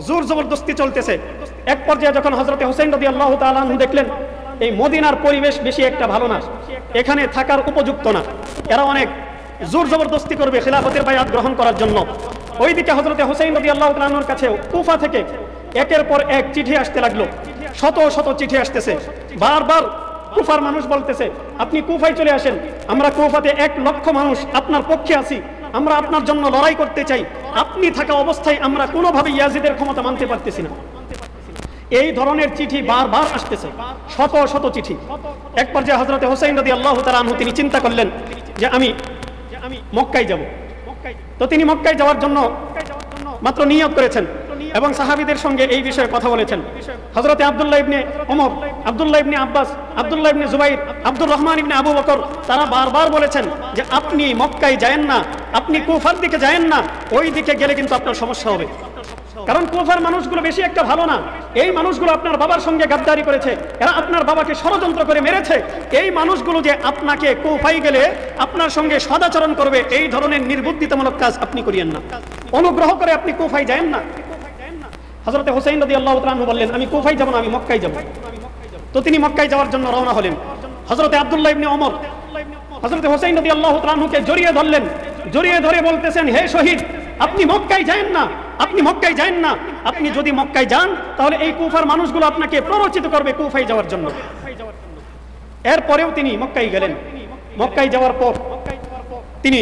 S1: জোর জবরদস্তি চলতেছে। এক পর্যায়ে যখন হযরতে হুসাইন রাদিয়াল্লাহু তাআলা আনহু দেখলেন এই মদিনার পরিবেশ বেশি একটা ভালো না, এখানে থাকার উপযুক্ত না, এরা অনেক জোর জবরদস্তি করবে খেলাফতের বায়াত গ্রহণ করার জন্য, ওইদিকে হযরতে হুসাইন রাদিয়াল্লাহু তাআলা আনহুর কাছে কুফা থেকে একের পর এক চিঠি আসতে লাগলো, শত শত চিঠি আসতেছে। বারবার কুফার মানুষ বলতেছে আপনি কুফায় চলে আসেন, আমরা কুফাতে 1 লক্ষ মানুষ আপনার পক্ষে আছি, আমরা আপনার জন্য লড়াই করতে চাই, আপনি থাকা অবস্থায় আমরা কোনোভাবে ইয়াজিদের ক্ষমতা মানতে পারতেছি না। এই ধরনের চিঠি বারবার আসতেছে, শত শত চিঠি। এক পর্যায়ে হযরতে হুসাইন রাদিয়াল্লাহু তাআলা আনহু তিনি চিন্তা করলেন যে আমি মক্কায় যাব, তো তিনি মক্কায় যাওয়ার জন্য মাত্র নিয়ত করেছেন এবং সাহাবীদের সঙ্গে এই বিষয়ে কথা বলেছেন। হযরতে আব্দুল্লাহ ইবনে ওমর, আব্দুল্লাহ ইবনে আব্বাস, আব্দুল্লাহ ইবনে জুবাইর, আব্দুর রহমান ইবনে আবু বকর তারা বারবার বলেছেন যে আপনি মক্কায় যায়েন না, আপনি কুফার দিকে যায়েন না, ওই দিকে গেলে কিন্তু আপনার সমস্যা হবে। কারণ কুফার মানুষগুলো বেশি একটা ভালো না। এই মানুষগুলো আপনার বাবার সঙ্গে গাদ্দারি করেছে, এরা আপনার বাবাকে ষড়যন্ত্র করে মেরেছে। এই মানুষগুলো যে আপনাকে কুফায় গেলে আপনার সঙ্গে সদাচরণ করবে, এই ধরনের নির্বুদ্ধিতামূলক কাজ আপনি করিয়েন না, অনুগ্রহ করে আপনি কুফায় যায়েন না। হযরতে হুসাইন রাদিয়াল্লাহু তাআলা আনহু বললেন আমি কুফায় যাব না, আমি মক্কায় যাব। তো তিনি মক্কায় যাওয়ার জন্য রওনা হলেন। হযরতে আব্দুল্লাহ ইবনে ওমর হযরতে হুসাইন রাদিয়াল্লাহু তাআলা আনহুকে জড়িয়ে ধরলেন, জড়িয়ে ধরে বলতেছেন হে শহীদ, আপনি মক্কায় যায়েন না, আপনি মক্কায় যায়েন না। আপনি যদি মক্কায় যান তাহলে এই কুফার মানুষগুলো আপনাকে প্ররোচিত করবে কুফায় যাওয়ার জন্য। এরপরেও তিনি মক্কায় গেলেন। মক্কায় যাওয়ার পর তিনি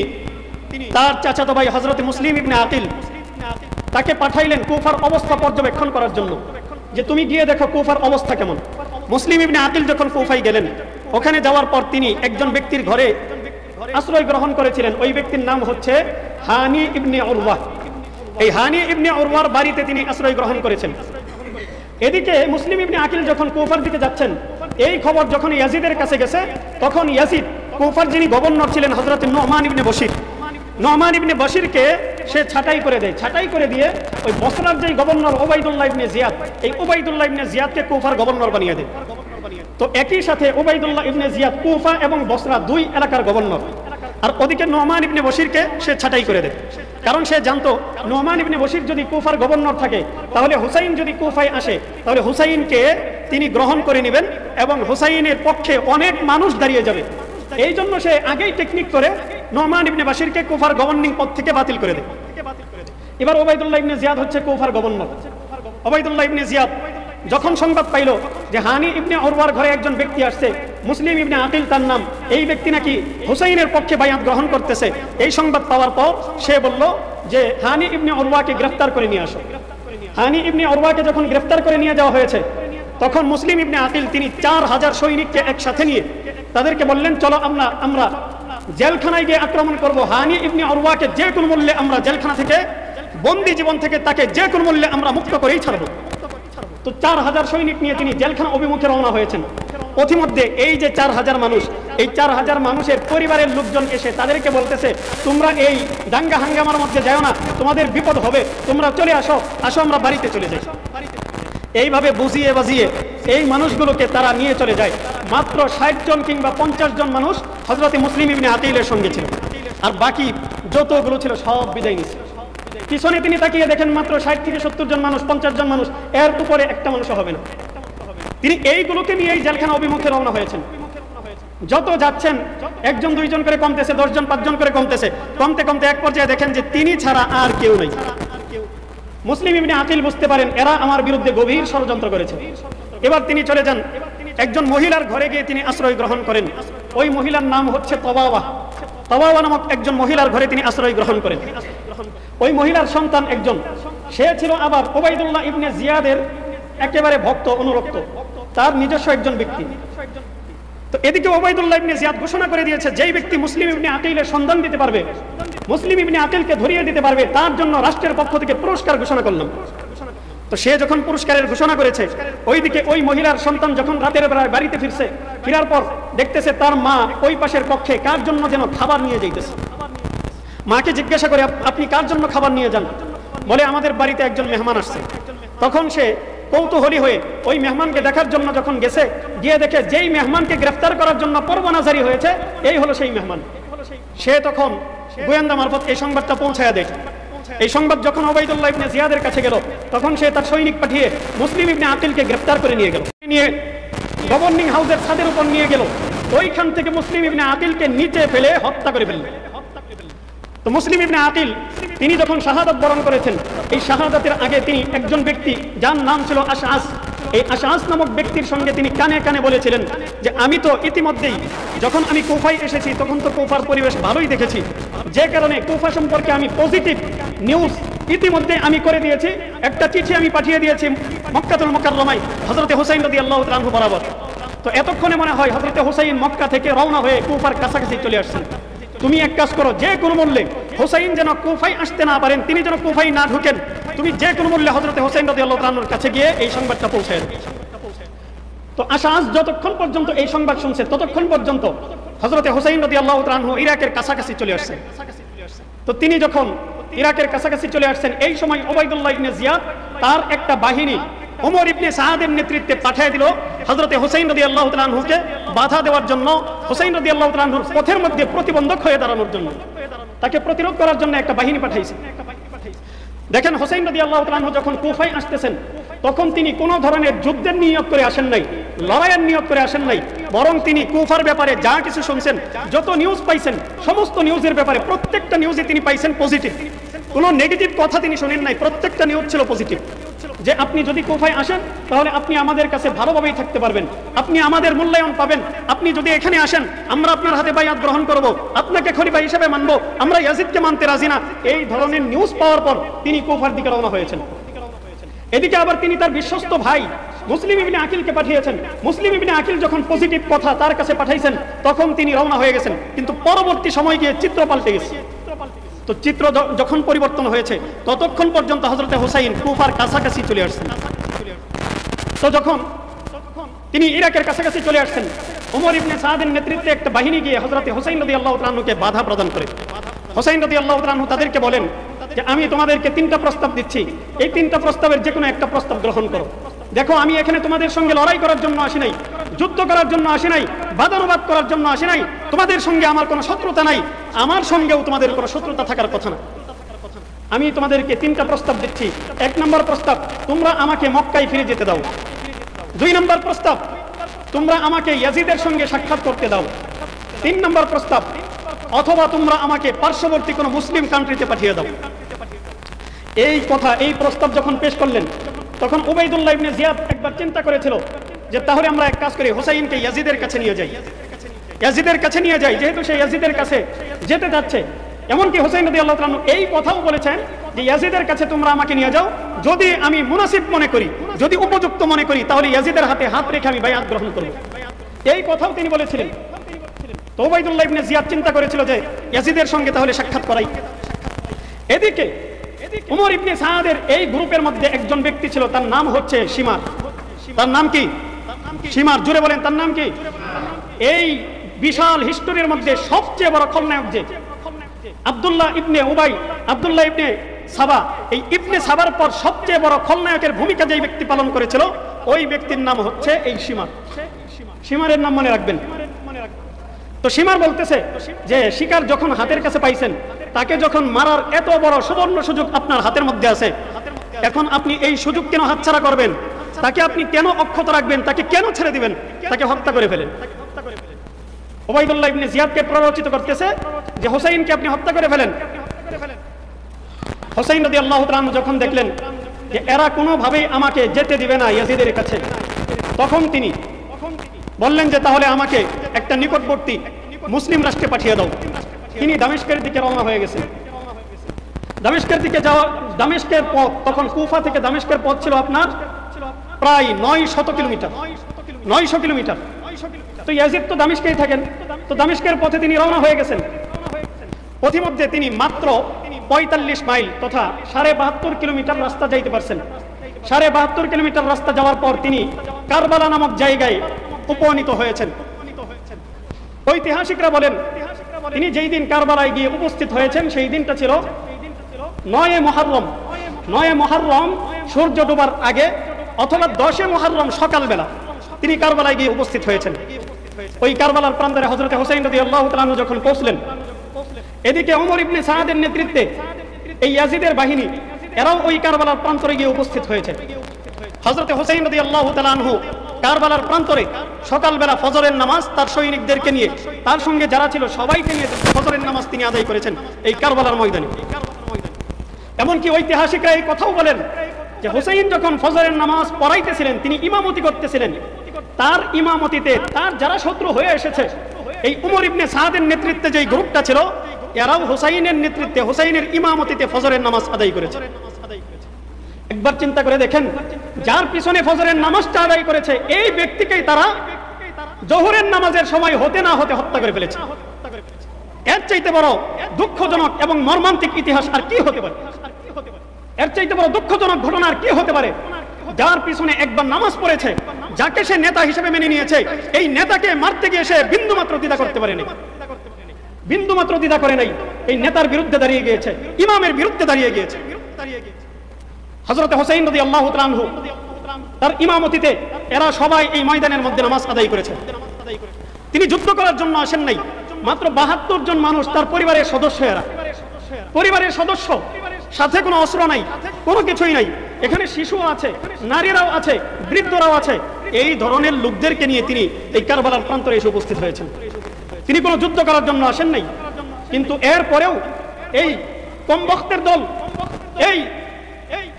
S1: তার চাচাতো ভাই হযরতে মুসলিম ইবনে আকিল তাকে পাঠাইলেন কুফার অবস্থা পর্যবেক্ষণ করার জন্য, যে তুমি গিয়ে দেখো কুফার অবস্থা কেমন। মুসলিম ইবনে আকিল যখন কুফায় গেলেন, ওখানে যাওয়ার পর তিনি একজন ব্যক্তির ঘরে আশ্রয় গ্রহণ করেছিলেন। ওই ব্যক্তির নাম হচ্ছে হানি ইবনে উরওয়া। এই হানি ইবনে উরওয়ার বাড়িতে তিনি আশ্রয় গ্রহণ করেছেন। এদিকে মুসলিম ইবনে আকিল যখন কুফার দিকে যাচ্ছেন, এই খবর যখন ইয়াজিদের কাছে গেছে, তখন ইয়াজিদ কুফার যিনি গভর্নর ছিলেন হযরত নুমান ইবনে বশির, নুমান ইবনে বশিরকে সে ছাঁটাই করে দেয়। ছাঁটাই করে দিয়ে ওই বসরার যে গভর্নর ওবাইদুল্লাহ ইবনে জিয়াদ, এই ওবাইদুল্লাহ ইবনে জিয়াদকে কুফার গভর্নর বানিয়ে দেয়। তো একই সাথে ওবাইদুল্লাহ ইবনে জিয়াদ কুফা এবং বসরা দুই এলাকার গভর্নর, আর ওদিকে নুমান ইবনে বশিরকে সে ছাঁটাই করে দেয়। কারণ সে জানতো নুমান ইবনে বশির যদি কুফার গভর্নর থাকে, তাহলে হুসাইন যদি কুফায় আসে, তাহলে হুসাইনকে তিনি গ্রহণ করে নেবেন এবং হুসাইনের পক্ষে অনেক মানুষ দাঁড়িয়ে যাবে। এই জন্য সে আগেই টেকনিক করে নুমান ইবনে বশিরকে কুফার গভর্নিং পদ থেকে বাতিল করে দেয়। এবার ওবাইদুল্লাহ ইবনে জিয়াদ হচ্ছে কুফার গভর্নর। ওবাইদুল্লাহ ইবনে জিয়াদ যখন সংবাদ পাইল যে হানি ইবনে উরওয়ার ঘরে একজন ব্যক্তি আসছে, মুসলিম ইবনে আকিল তার নাম, এই ব্যক্তি নাকি হুসাইনের পক্ষে বায়াত গ্রহণ করতেছে, এই সংবাদ পাওয়ার পর সে বলল যে হানি ইবনে উরওয়াকে গ্রেফতার করে নিয়ে আসো। হানি ইবনে উরওয়াকে যখন গ্রেফতার করে নিয়ে যাওয়া হয়েছে, তখন মুসলিম ইবনে আকিল তিনি 4000 সৈনিককে একসাথে নিয়ে তাদেরকে বললেন চলো আমরা জেলখানায় গিয়ে আক্রমণ করব। হানি ইবনে উরওয়াকে যে কোনো মূল্যে আমরা জেলখানা থেকে, বন্দী জীবন থেকে তাকে যে কোনো মূল্যে আমরা মুক্ত করেই ছাড়ব। তো 4000 সৈনিক নিয়ে তিনি জেলখানা অভিমুখে রওনা হয়েছেন। পথিমধ্যে এই যে 4000 মানুষ, এই 4000 মানুষের পরিবারের লোকজন এসে তাদেরকে বলতেছে তোমরা এই দাঙ্গা হাঙ্গামার মধ্যে যাও না, তোমাদের বিপদ হবে, তোমরা চলে আসো, আমরা বাড়িতে চলে যাই। এইভাবে বুঝিয়ে বাজিয়ে এই মানুষগুলোকে তারা নিয়ে চলে যায়। মাত্র 60 জন কিংবা 50 জন মানুষ হযরতে মুসলিম ইবনে আকিলের সঙ্গে ছিল, আর বাকি যতগুলো ছিল সব বিদায় নিয়েছে। পিছনে তিনি তাকিয়ে দেখেন মাত্র 60 থেকে 70 জন মানুষ, 50 জন মানুষ, এর উপরে একটা মানুষও হবে না। তিনি এইগুলোকে নিয়ে এই জেলখানা অভিমুখে রওনা হয়েছেন। যত যাচ্ছেন 1 জন 2 জন করে কমতেছে, 10 জন 5 জন করে কমতেছে, কমতে কমতে এক পর্যায়ে দেখেন যে তিনি ছাড়া আর কেউ নেই। মুসলিম ইবনে আকিল বুঝতে পারেন এরা আমার বিরুদ্ধে গভীর ষড়যন্ত্র করেছে। এবার তিনি চলে যান একজন মহিলার ঘরে গিয়ে তিনি আশ্রয় গ্রহণ করেন। ওই মহিলার নাম হচ্ছে তওয়াওয়া। তওয়াওয়া নামক একজন মহিলার ঘরে তিনি আশ্রয় গ্রহণ করেন। ওই মহিলার সন্তান একজন, সে ছিল আবার ওবাইদুল্লাহ ইবনে জিয়াদের একেবারে ভক্ত অনুরক্ত, তার নিজস্ব একজন ব্যক্তি। তো এদিকে ওবাইদুল্লাহ ইবনে জিয়াদ ঘোষণা করে দিয়েছে যেই ব্যক্তি মুসলিম ইবনে আকিলের সন্ধান দিতে পারবে, মুসলিম ইবনে আকিলকে ধরিয়ে দিতে পারবে, তার জন্য রাষ্ট্রের পক্ষ থেকে পুরস্কার ঘোষণা করলাম। তো সে যখন পুরস্কারের ঘোষণা করেছে, ওইদিকে ওই মহিলার সন্তান যখন রাতের বেলায় বাড়িতে ফিরছে, ফেরার পর দেখতেছে তার মা ওই পাশের কক্ষে কার জন্য যেন খাবার নিয়ে যাইতেছে। মাকে জিজ্ঞাসা করে আপনি কার জন্য খাবার নিয়ে যান? বলে আমাদের বাড়িতে একজন মেহমান আসছে। তখন সে কৌতূহলী হয়ে ওই মেহমানকে দেখার জন্য যখন গেছে, গিয়ে দেখে যেই মেহমানকে গ্রেফতার করার জন্য পরোয়ানা জারি হয়েছে এই হলো সেই মেহমান। সে তখন গোয়েন্দা মারফত এই সংবাদটা পৌঁছায়া দেয়। এই সংবাদ যখন ওবাইদুল্লাহ ইবনে জিয়াদের কাছে গেল, তখন সে তার সৈনিক পাঠিয়ে মুসলিম ইবনে আকিলকে গ্রেফতার করে নিয়ে গেল, নিয়ে গভর্নিং হাউসের ছাদের উপর নিয়ে গেল। ওইখান থেকে মুসলিম ইবনে আকিলকে নিচে ফেলে হত্যা করে ফেলল। তো মুসলিম ইবনে আকিল তিনি যখন শাহাদাত বরণ করেছেন, এই শাহাদাতের আগে তিনি একজন ব্যক্তি যার নাম ছিল আশআস, এই আশআস নামক ব্যক্তির সঙ্গে তিনি কানে কানে বলেছিলেন যে আমি তো ইতিমধ্যেই যখন আমি কুফায় এসেছি তখন তো কুফার পরিবেশ ভালোই দেখেছি, যে কারণে কুফা সম্পর্কে আমি পজিটিভ নিউজ ইতিমধ্যে আমি করে দিয়েছি। একটা চিঠি আমি পাঠিয়ে দিয়েছি মক্কাতুল মুকাররমায় হযরতে হুসাইন রাদিয়াল্লাহু তাআলা আনহু বরাবর। তো এতক্ষণে মনে হয় হযরতে হুসাইন মক্কা থেকে রওনা হয়ে কুফার কাছাকাছি চলে আসছেন। তুমি এক কাজ করো, যে কোনো মূল্যে হুসাইন যেন কুফায় আসতে না পারেন, তিনি যেন কুফায় না ঢুকেন, তুমি যে কোনো মূল্যে হযরত হুসাইন রাদিয়াল্লাহু তাআলার কাছে গিয়ে এই সংবাদটা পৌঁছায় দাও। তো আশআস যতক্ষণ পর্যন্ত এই সংবাদ শুনছে ততক্ষণ পর্যন্ত হযরত হুসাইন রাদিয়াল্লাহু তাআলা ইরাকের কাছাকাছি চলে আসছেন। তো তিনি যখন ইরাকের কাছাকাছি চলে আসছেন, এই সময় উবাইদুল্লাহ ইবনে জিয়াদ তার একটা বাহিনী ওমর ইবনে সাআদের নেতৃত্বে পাঠিয়ে দিল হযরত হুসাইন রাদিয়াল্লাহু তাআলা আনহুকে বাধা দেওয়ার জন্য, হুসাইন রাদিয়াল্লাহু তাআলা আনহুর পথের মধ্যে প্রতিবন্ধক হয়ে দাঁড়ানোর জন্য, তাকে প্রতিরোধ করার জন্য একটা বাহিনী পাঠাইছে। দেখেন, হুসাইন রাদিয়াল্লাহু তাআলা আনহু যখন কুফায় আসতেছেন তখন তিনি কোনো ধরনের যুদ্ধের নিয়ত করে আসেন নাই, লড়াইয়ের নিয়ত করে আসেন নাই, বরং তিনি কুফার ব্যাপারে যা কিছু শুনছেন, যত নিউজ পাইছেন, সমস্ত নিউজের ব্যাপারে প্রত্যেকটা নিউজে তিনি পাইছেন পজিটিভ, কোনো নেগেটিভ কথা তিনি শুনেন নাই, প্রত্যেকটা নিউজ ছিল পজিটিভ। যে আপনি যদি কুফায় আসেন তাহলে আপনি আমাদের কাছে ভালোভাবেই থাকতে পারবেন, আপনি আমাদের মূল্যায়ন পাবেন, আপনি যদি এখানে আসেন আমরা আপনার হাতে বাইআত গ্রহণ করব, আপনাকে খলিফা হিসেবে মানব, আমরা ইয়াজিদকে মানতে রাজি না। এই ধরনের নিউজ পাওয়ার পর তিনি কুফার দিকে রওনা হয়েছেন। এদিকে আবার তিনি তার বিশ্বস্ত ভাই মুসলিম ইবনে আকিলকে পাঠিয়েছেন। মুসলিম ইবনে আকিল যখন পজিটিভ কথা তার কাছে পাঠাইছেন তখন তিনি রওনা হয়ে গেছেন, কিন্তু পরবর্তী সময় গিয়ে চিত্র পাল্টে গেছে। তো চিত্র যখন পরিবর্তন হয়েছে ততক্ষণ পর্যন্ত হযরত হুসাইন কুফার কাছাকাছি চলে আসছেন। তো যখন তিনি ইরাকের কাছাকাছি চলে আসছেন, ওমর ইবনে সাআদের নেতৃত্বে একটা বাহিনী গিয়ে হযরত হুসাইন রাদিয়াল্লাহু তাআলা আনহুকে বাধা প্রদান করে। হুসাইন রাদিয়াল্লাহু তাআলা আনহু তাদেরকে বলেন যে আমি তোমাদেরকে 3টা প্রস্তাব দিচ্ছি, এই 3টা প্রস্তাবের যে কোনো একটা প্রস্তাব গ্রহণ করো। দেখো, আমি এখানে তোমাদের সঙ্গে লড়াই করার জন্য আসি নাই, যুদ্ধ করার জন্য আসি নাই, বাদানুবাদ করার জন্য আসি নাই, তোমাদের সঙ্গে আমার কোনো শত্রুতা নাই, আমার সঙ্গেও তোমাদের কোনো শত্রুতা থাকার কথা না। আমি তোমাদেরকে 3টা প্রস্তাব দিচ্ছি। 1 নম্বর প্রস্তাব, তোমরা আমাকে মক্কায় ফিরে যেতে দাও। 2 নম্বর প্রস্তাব, তোমরা আমাকে ইয়াজিদের সঙ্গে সাক্ষাৎ করতে দাও। 3 নম্বর প্রস্তাব, অথবা তোমরা আমাকে পার্শ্ববর্তী কোনো মুসলিম কান্ট্রিতে পাঠিয়ে দাও। এই কথা, এই প্রস্তাব যখন পেশ করলেন তখন উবাইদুল্লাহ ইবনে জিয়াদ একবার চিন্তা করেছিল যে তাহলে আমরা এক কাজ করি, হুসাইনকে ইয়াজিদের কাছে নিয়ে যাই, ইয়াজিদের কাছে নিয়ে যাই, যেহেতু সে ইয়াজিদের কাছে যেতে যাচ্ছে। এমনকি হুসাইন রাদিয়াল্লাহু তাআলা এই কথাও বলেছেন যে ইয়াজিদের কাছে তোমরা আমাকে নিয়ে যাও, যদি আমি মুনাসিব মনে করি, যদি উপযুক্ত মনে করি, তাহলে ইয়াজিদের হাতে হাত রেখে আমি বায়াত গ্রহণ করব। এই কথাও তিনি বলেছিলেন। তো উবাইদুল্লাহ ইবনে জিয়াদ চিন্তা করেছিল যে ইয়াজিদের সঙ্গে তাহলে সাক্ষাৎ করাই। এদিকে উমর ইবনে সাআদের এই গ্রুপের মধ্যে একজন ব্যক্তি ছিল, তার নাম হচ্ছে শিমার। তার নাম কি? শিমার। জুড়ে বলেন, তার নাম কি? এই বিশাল হিস্টোরির মধ্যে সবচেয়ে বড় খলনায়ক যে আব্দুল্লাহ ইবনে উবাই, আব্দুল্লাহ ইবনে সাবা, এই ইবনে সাবার পর সবচেয়ে বড় খলনায়কের ভূমিকা যে ব্যক্তি পালন করেছিল ওই ব্যক্তির নাম হচ্ছে এই শিমার। শিমারের নাম মনে রাখবেন। তো শিমার বলতেছে যে শিকার যখন হাতের কাছে পাইছেন, তাকে যখন মারার এত বড় সুবর্ণ সুযোগ আপনার হাতের মধ্যে আছে, এখন আপনি এই সুযোগ কেন হাতছাড়া করবেন? তাকে আপনি কেন অক্ষত রাখবেন? তাকে কেন ছেড়ে দিবেন? তাকে হত্যা করে ফেলেন। উবাইদুল্লাহ ইবনে জিয়াদকে প্ররোচিত করতেছে যে হুসাইনকে আপনি হত্যা করে ফেলেন। হুসাইন রাদিয়াল্লাহু তাআলা আনহু যখন দেখলেন যে এরা কোনোভাবেই আমাকে যেতে দিবে না ইয়াজিদের কাছে, তখন তিনি বললেন যে তাহলে আমাকে একটা নিকটবর্তী মুসলিম রাষ্ট্রে পাঠিয়ে দাও। তিনি দামেস্কের দিকে রওনা হয়ে গেছেন। দামেস্কের দিকে যাওয়া, দামেস্কের পথ তখন কুফা থেকে দামেস্কের পথ ছিল আপনার প্রায় 900 কিলোমিটার। 900 কিলোমিটার। তো ইয়াজিদ তো দামেস্কেই থাকেন, তো দামেস্কের পথে তিনি রওনা হয়ে গেছেন। পথিমধ্যে তিনি মাত্র 45 মাইল তথা 72.5 কিলোমিটার রাস্তা যাইতে পারছেন। 72.5 কিলোমিটার রাস্তা যাওয়ার পর তিনি কারবালা নামক জায়গায় উপনীত হয়েছেন। ঐতিহাসিকরা বলেন তিনি যেই দিন কারবালায় গিয়ে উপস্থিত হয়েছেন সেই দিনটা ছিল 9 মুহররম। 9 মুহররম সূর্য ডোবার আগে অথবা 10 মুহররম সকালবেলা তিনি কারবালায় গিয়ে উপস্থিত হয়েছেন। ওই কারবালার প্রান্তরে হযরত হুসাইন রাদিয়াল্লাহু তাআলা আনহু যখন পৌঁছলেন, এদিকে ওমর ইবনে সাআদের নেতৃত্বে এই ইয়াজিদের বাহিনী এরাও ওই কারবালার প্রান্তরে গিয়ে উপস্থিত হয়েছে। হযরত হুসাইন রাদিয়াল্লাহু তাআলা আনহু কারবালার প্রান্তরে সকালবেলা ফজরের নামাজ তার সৈনিকদেরকে নিয়ে, তার সঙ্গে যারা ছিল সবাইকে নিয়ে ফজরের নামাজ তিনি আদায় করেছেন এই কারবালার ময়দানে। এমনকি ঐতিহাসিকরা এই কথাও বলেন যে হুসাইন যখন ফজরের নামাজ পড়াইতেছিলেন, তিনি ইমামতি করতেছিলেন, তার ইমামতিতে তার যারা শত্রু হয়ে এসেছে এই উমর ইবনে সাআদের নেতৃত্বে যে গ্রুপটা ছিল, এরাও হুসাইনের নেতৃত্বে, হুসাইনের ইমামতিতে ফজরের নামাজ আদায় করেছে। একবার চিন্তা করে দেখেন, যার পিছনে ফজরের নামাজটা আদায় করেছে এই ব্যক্তিকেই তারা জোহরের নামাজের সময় হতে না হতে হত্যা করে ফেলেছে। এর চাইতে বড় দুঃখজনক এবং মর্মান্তিক ইতিহাস আর কি হতে পারে? এর চাইতে বড় দুঃখজনক ঘটনা আর কি হতে পারে? যার পিছনে একবার নামাজ পড়েছে, যাকে সে নেতা হিসেবে মেনে নিয়েছে, এই নেতাকে মারতে গিয়ে সে বিন্দুমাত্র দ্বিধা করতে পারেনি, বিন্দুমাত্র দ্বিধা করে নাই। এই নেতার বিরুদ্ধে দাঁড়িয়ে গিয়েছে, ইমামের বিরুদ্ধে দাঁড়িয়ে গিয়েছে। হযরত হুসাইন রাদিয়াল্লাহু তাআলা আনহু তার ইমামতিতে এরা সবাই এই ময়দানের মধ্যে নামাজ আদায় করেছে। তিনি যুদ্ধ করার জন্য আসেন নাই, মাত্র ৭২ জন মানুষ, তার পরিবারের সদস্য। এরা পরিবারের সদস্য, সাথে কোনো অস্ত্র নাই, কোনো কিছুই নাই। এখানে শিশু আছে, নারীরাও আছে, বৃদ্ধরাও আছে। এই ধরনের লোকদেরকে নিয়ে তিনি এই কারবালার প্রান্তরে এসে উপস্থিত হয়েছেন। তিনি কোনো যুদ্ধ করার জন্য আসেন নাই, কিন্তু এরপরেও এই কমবক্তের দল, এই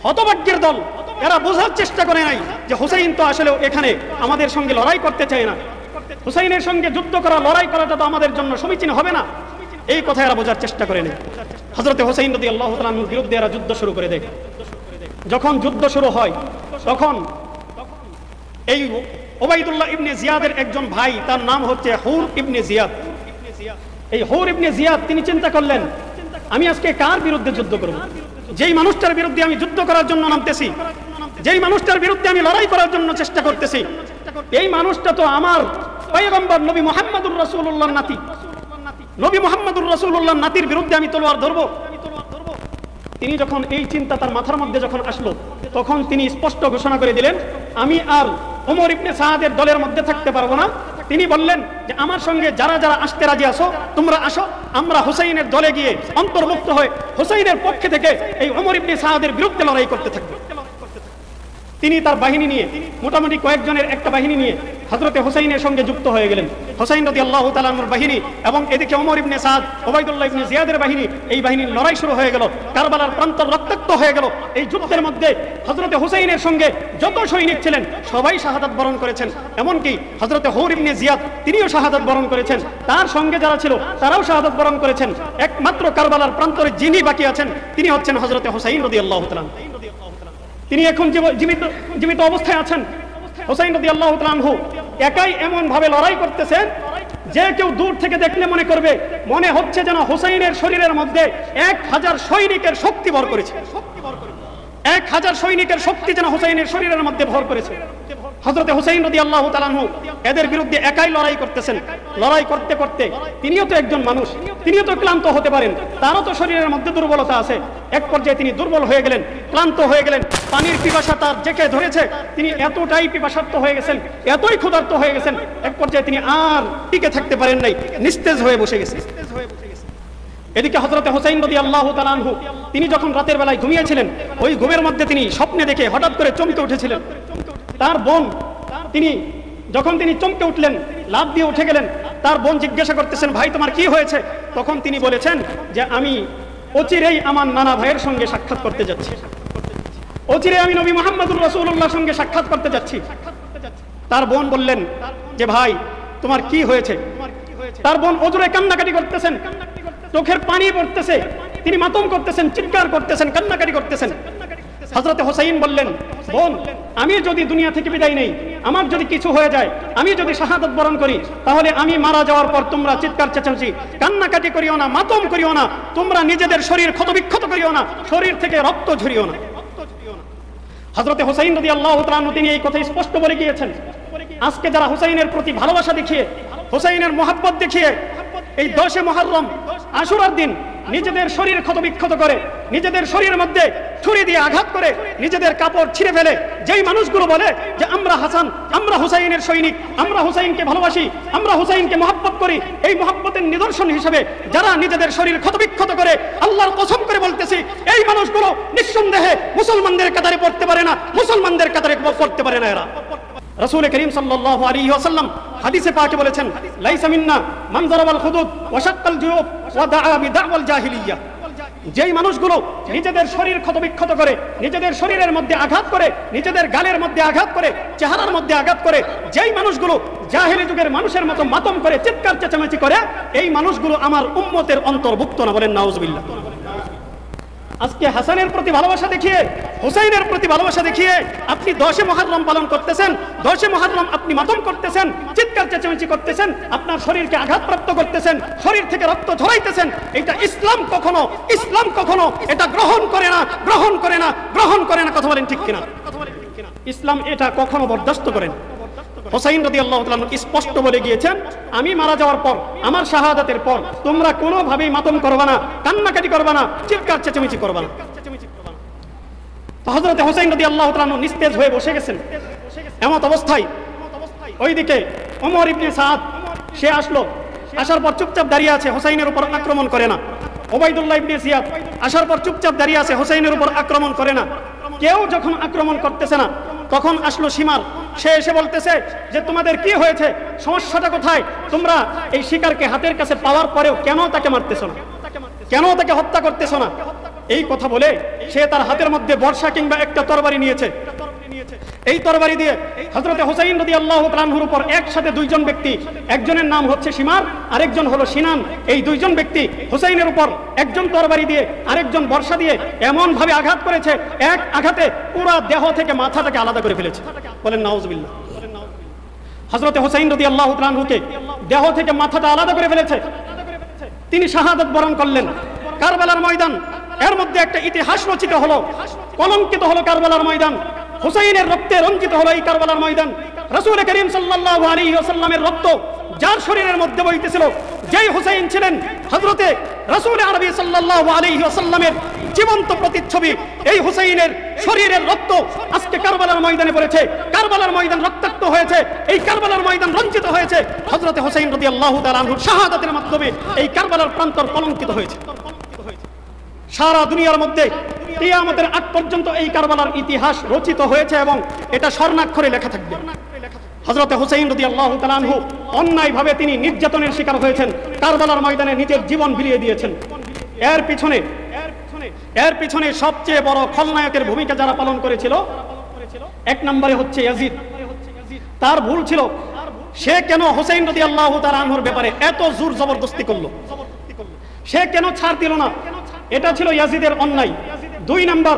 S1: হতভাগ্যের দল, এরা বোঝার চেষ্টা করে নাই যে হুসাইন তো আসলে এখানে আমাদের সঙ্গে লড়াই করতে চায় না, হুসাইনের সঙ্গে যুদ্ধ করা, লড়াই করাটা তো আমাদের জন্য সমীচীন হবে না। এই কথা এরা বোঝার চেষ্টা করে নেই। হযরত হুসাইন রাদিয়াল্লাহু তাআলার বিরুদ্ধে এরা যুদ্ধ শুরু করে দেয়। যখন যুদ্ধ শুরু হয় তখন এই উবাইদুল্লাহ ইবনে জিয়াদের একজন ভাই, তার নাম হচ্ছে হুর ইবনে জিয়াদ। এই হুর ইবনে জিয়াদ তিনি চিন্তা করলেন, আমি আজকে কার বিরুদ্ধে যুদ্ধ করব? যেই মানুষটার বিরুদ্ধে আমি যুদ্ধ করার জন্য নামতেছি, যেই মানুষটার বিরুদ্ধে আমি লড়াই করার জন্য চেষ্টা করতেছি, এই মানুষটা তো আমার পয়গম্বর নবী মুহাম্মদুর রাসূলুল্লাহর নাতি। নবী মুহাম্মদুর রাসূলুল্লাহর নাতির বিরুদ্ধে আমি তলোয়ার ধরবো? তিনি যখন এই চিন্তা তার মাথার মধ্যে যখন আসলো, তখন তিনি স্পষ্ট ঘোষণা করে দিলেন, আমি আর ওমর ইবনে সাআদের দলের মধ্যে থাকতে পারবো না। তিনি বললেন যে আমার সঙ্গে যারা যারা আসতে রাজি আছো তোমরা আসো, আমরা হুসাইনের দলে গিয়ে অন্তর্ভুক্ত হয়ে হুসাইনের পক্ষে থেকে এই ওমর ইবনে সাআদের বিরুদ্ধে লড়াই করতে থাকবো। তিনি তার বাহিনী নিয়ে, মোটামুটি কয়েকজনের একটা বাহিনী নিয়ে হযরতে হুসাইনের সঙ্গে যুক্ত হয়ে গেলেন। হুসাইন রাদিয়াল্লাহু তাআলা আনহুর বাহিনী এবং এদিকে ওমর ইবনে সাদ, উবাইদুল্লাহ ইবনে জিয়াদের বাহিনী, এই বাহিনীর লড়াই শুরু হয়ে গেল। কারবালার প্রান্তর রক্তাক্ত হয়ে গেল। এই যুদ্ধের মধ্যে হযরতে হুসাইনের সঙ্গে যত সৈনিক ছিলেন সবাই শাহাদাত বরণ করেছেন। এমনকি হযরতে হুর ইবনে জিয়াদ তিনিও শাহাদাত বরণ করেছেন, তার সঙ্গে যারা ছিল তারাও শাহাদাত বরণ করেছেন। একমাত্র কারবালার প্রান্তরে যিনি বাকি আছেন তিনি হচ্ছেন হযরতে হুসাইন রাদিয়াল্লাহু তাআলা। তিনি এখন জীবিত অবস্থায় আছেন। হুসাইন রাদিয়াল্লাহু তাআলা আনহু একাই এমন ভাবে লড়াই করতেছেন যে কেউ দূর থেকে দেখলে মনে করবে, মনে হচ্ছে যেন হুসাইনের শরীরের মধ্যে 1000 সৈনিকের শক্তি ভর করেছে। 1000 সৈনিকের শক্তি যেন হুসাইনের শরীরের মধ্যে ভর করেছে। হযরতে হুসাইন রাদিয়াল্লাহু তাআলা আনহু এদের বিরুদ্ধে একাই লড়াই করতেছেন। লড়াই করতে করতে তিনিও তো একজন মানুষ, তিনিও তো ক্লান্ত হতে পারেন, তারও তো শরীরের মধ্যে দুর্বলতা আছে। এক পর্যায়ে তিনি দুর্বল হয়ে গেলেন, ক্লান্ত হয়ে গেলেন, পানির পিপাসা তার জেঁকে ধরেছে। তিনি এতটাই পিপাসার্ত হয়ে গেছেন, এতই ক্ষুধার্ত হয়ে গেছেন, এক পর্যায়ে তিনি আর টিকে থাকতে পারেন নাই, নিস্তেজ হয়ে বসে গেছেন। এদিকে হযরতে হুসাইন রাদিয়াল্লাহু তাআলা আনহু তিনি যখন রাতের বেলায় ঘুমিয়েছিলেন, ওই ঘুমের মধ্যে তিনি স্বপ্নে দেখে হঠাৎ করে চমকে উঠেছিলেন। তার বোন, যখন তিনি চমকে উঠলেন, লাফ দিয়ে উঠে গেলেন, তার বোন জিজ্ঞাসা করতেছেন, ভাই তোমার কি হয়েছে? তখন তিনি বলেছেন যে আমি অচিরেই আমার নানা ভাইয়ের সঙ্গে সাক্ষাৎ করতে যাচ্ছি, অচিরে আমি নবী মুহাম্মদুর রাসূলুল্লাহর সঙ্গে সাক্ষাৎ করতে যাচ্ছি। তার বোন বললেন যে ভাই তোমার কি হয়েছে? তার বোন অজুরে কান্নাকাটি করতেছেন, চোখের পানি পড়তেছে, তিনি মাতম করতেছেন, চিৎকার করতেছেন, কান্নাকাটি করতেছেন। হযরতে হুসাইন বললেন, বোন আমি যদি দুনিয়া থেকে বিদায় নেই, আমার যদি কিছু হয়ে যায়, আমি যদি শাহাদাত বরণ করি, তাহলে আমি মারা যাওয়ার পর তোমরা চিৎকার চেঁচামেচি, কান্নাকাটি করিও না, মাতম করিও না, তোমরা নিজেদের শরীর ক্ষতবিক্ষত করিও না, শরীর থেকে রক্ত ঝরিও না। হযরতে হুসাইন রাদিয়াল্লাহু তাআলা আনহু তিনি এই কথা স্পষ্ট বলে গিয়েছেন। আজকে যারা হুসাইনের প্রতি ভালোবাসা দেখিয়ে, হুসাইনের মহব্বত দেখিয়ে এই 10 মুহররম আশুরার দিন নিজেদের শরীর ক্ষতবিক্ষত করে, নিজেদের শরীরের মধ্যে ছুরি দিয়ে আঘাত করে, নিজেদের কাপড় ছিঁড়ে ফেলে, যেই মানুষগুলো বলে যে আমরা হাসান, আমরা হুসাইনের সৈনিক, আমরা হুসাইনকে ভালোবাসি, আমরা হুসাইনকে মহব্বত করি, এই মহব্বতের নিদর্শন হিসেবে যারা নিজেদের শরীর ক্ষতবিক্ষত করে, আল্লাহর কসম করে বলতেছি এই মানুষগুলো নিঃসন্দেহে মুসলমানদের কাতারে পড়তে পারে না, মুসলমানদের কাতারে পড়তে পারে না। এরা রাসূল করিম সাল্লাল্লাহু আলাইহি ওয়াসাল্লাম হাদিসে পাকে বলেছেন, লাইসা মিন্না মান যারাবাল খুদুদ ওয়া শাক্কাল জুয়ুব ওয়া দাআ বিদাওয়াল জাহিলিয়্যাহ। যেই মানুষগুলো নিজেদের শরীর ক্ষতবিক্ষত করে, নিজেদের শরীরের মধ্যে আঘাত করে, নিজেদের গালের মধ্যে আঘাত করে, চেহারার মধ্যে আঘাত করে, যেই মানুষগুলো জাহেলি যুগের মানুষের মতো মাতম করে, চিৎকার চেঁচামেচি করে, এই মানুষগুলো আমার উম্মতের অন্তর্ভুক্ত না। বলেন নাউজুবিল্লাহ। আজকে হাসানের প্রতি ভালোবাসা দেখিয়ে, হুসাইনের প্রতি ভালোবাসা দেখিয়ে আপনি 10 মুহররম পালন করতেছেন, 10 মুহররম আপনি মাতম করতেছেন, চিৎকার চেঁচামেচি করতেছেন, আপনার শরীরকে আঘাতপ্রাপ্ত করতেছেন, শরীর থেকে রক্ত ঝরাইতেছেন। এটা ইসলাম কখনো এটা গ্রহণ করে না, গ্রহণ করে না। কথা বলেন ঠিক কিনা? ইসলাম এটা কখনো বরদাস্ত করে না। হুসাইন রাদিয়াল্লাহু তাআলা স্পষ্ট বলে গিয়েছেন, আমি মারা যাওয়ার পর, আমার শাহাদাতের পর তোমরা কোনোভাবেই মাতম করবে না, কান্নাকাটি করবে না, চিৎকার চেঁচামেচি করবে না। তো হযরত হুসাইন রাদিয়াল্লাহু তাআলা নিস্তেজ হয়ে বসে গেছেন। এমত অবস্থায় ওইদিকে ওমর ইবনে সাদ সে আসলো, আসার পর চুপচাপ দাঁড়িয়ে আছে, হুসাইনের উপর আক্রমণ করে না। ওবাইদুল্লাহ ইবনে জিয়াদ আসার পর চুপচাপ দাঁড়িয়ে আছে, হুসাইনের উপর আক্রমণ করে না। কেউ যখন আক্রমণ করতেছে না, তখন আসলো শিমার। সে এসে বলতেছে যে তোমাদের কি হয়েছে, সমস্যাটা কোথায়? তোমরা এই শিকারকে হাতের কাছে পাওয়ার পরেও কেন তাকে মারতেছ না, কেন তাকে হত্যা করতেছ না? এই কথা বলে সে তার হাতের মধ্যে বর্ষা কিংবা একটা তরবারি নিয়েছে। এই তরবারি দিয়ে হযরত হুসাইন রাদিয়াল্লাহু তাআলা আনহুর উপর একসাথে দুইজন ব্যক্তি, একজনের নাম হচ্ছে শিমার, আরেকজন হলো সিনান, এই দুইজন ব্যক্তি হুসাইনের উপর একজন তরবারি দিয়ে আরেকজন বর্ষা দিয়ে এমন ভাবে আঘাত করেছে, এক আঘাতে পুরো দেহ থেকে মাথাটাকে আলাদা করে ফেলেছে। বলেন নাউজুবিল্লাহ। হযরত হুসাইন রাদিয়াল্লাহু তাআলা আনহুকে দেহ থেকে মাথাটা আলাদা করে ফেলেছে। তিনি শাহাদাত বরণ করলেন। কারবালার ময়দান, এর মধ্যে একটা ইতিহাস রচিত হলো, কলঙ্কিত হলো কারবালার ময়দান। হুসাইনের রক্তে রঞ্জিত হলো এই কারবালার ময়দান। রাসূল করিম সাল্লাল্লাহু আলাইহি ওয়াসাল্লামের রক্ত যার শরীরের মধ্যে বইতেছিল, যেই হুসাইন ছিলেন হযরতে রাসূল আরবি সাল্লাল্লাহু আলাইহি ওয়াসাল্লামের জীবন্ত প্রতিচ্ছবি, এই হুসাইনের শরীরের রক্ত আজকে কারবালার ময়দানে পড়েছে। কারবালার ময়দান রক্তাক্ত হয়েছে, এই কারবালার ময়দান রঞ্জিত হয়েছে। হযরতে হুসাইন রাদিয়াল্লাহু তাআলা আনহুর শাহাদাতের মাধ্যমে এই কারবালার প্রান্তর কলঙ্কিত হয়েছে। সারা দুনিয়ার মধ্যে কিয়ামতের আগ পর্যন্ত এই কারবালার ইতিহাস রচিত হয়েছে এবং এটা স্বর্ণাক্ষরে লেখা থাকবে। হযরত হুসাইন রাদিয়াল্লাহু তাআলা আনহু অন্যায়ভাবে তিনি নির্যাতনের শিকার হয়েছেন, কারবালার ময়দানে নিজের জীবন বিলিয়ে দিয়েছেন। এর পিছনে সবচেয়ে বড় খলনায়কের ভূমিকা যারা পালন করেছিল, এক নম্বরে হচ্ছে ইয়াজিদ। তার ভুল ছিল, সে কেন হুসাইন রাদিয়াল্লাহু তাআলা আনহুর ব্যাপারে এত জোর জবরদস্তি করলো, সে কেন ছাড় দিল না? এটা ছিল ইয়াজিদের অন্যায়। 2 নম্বর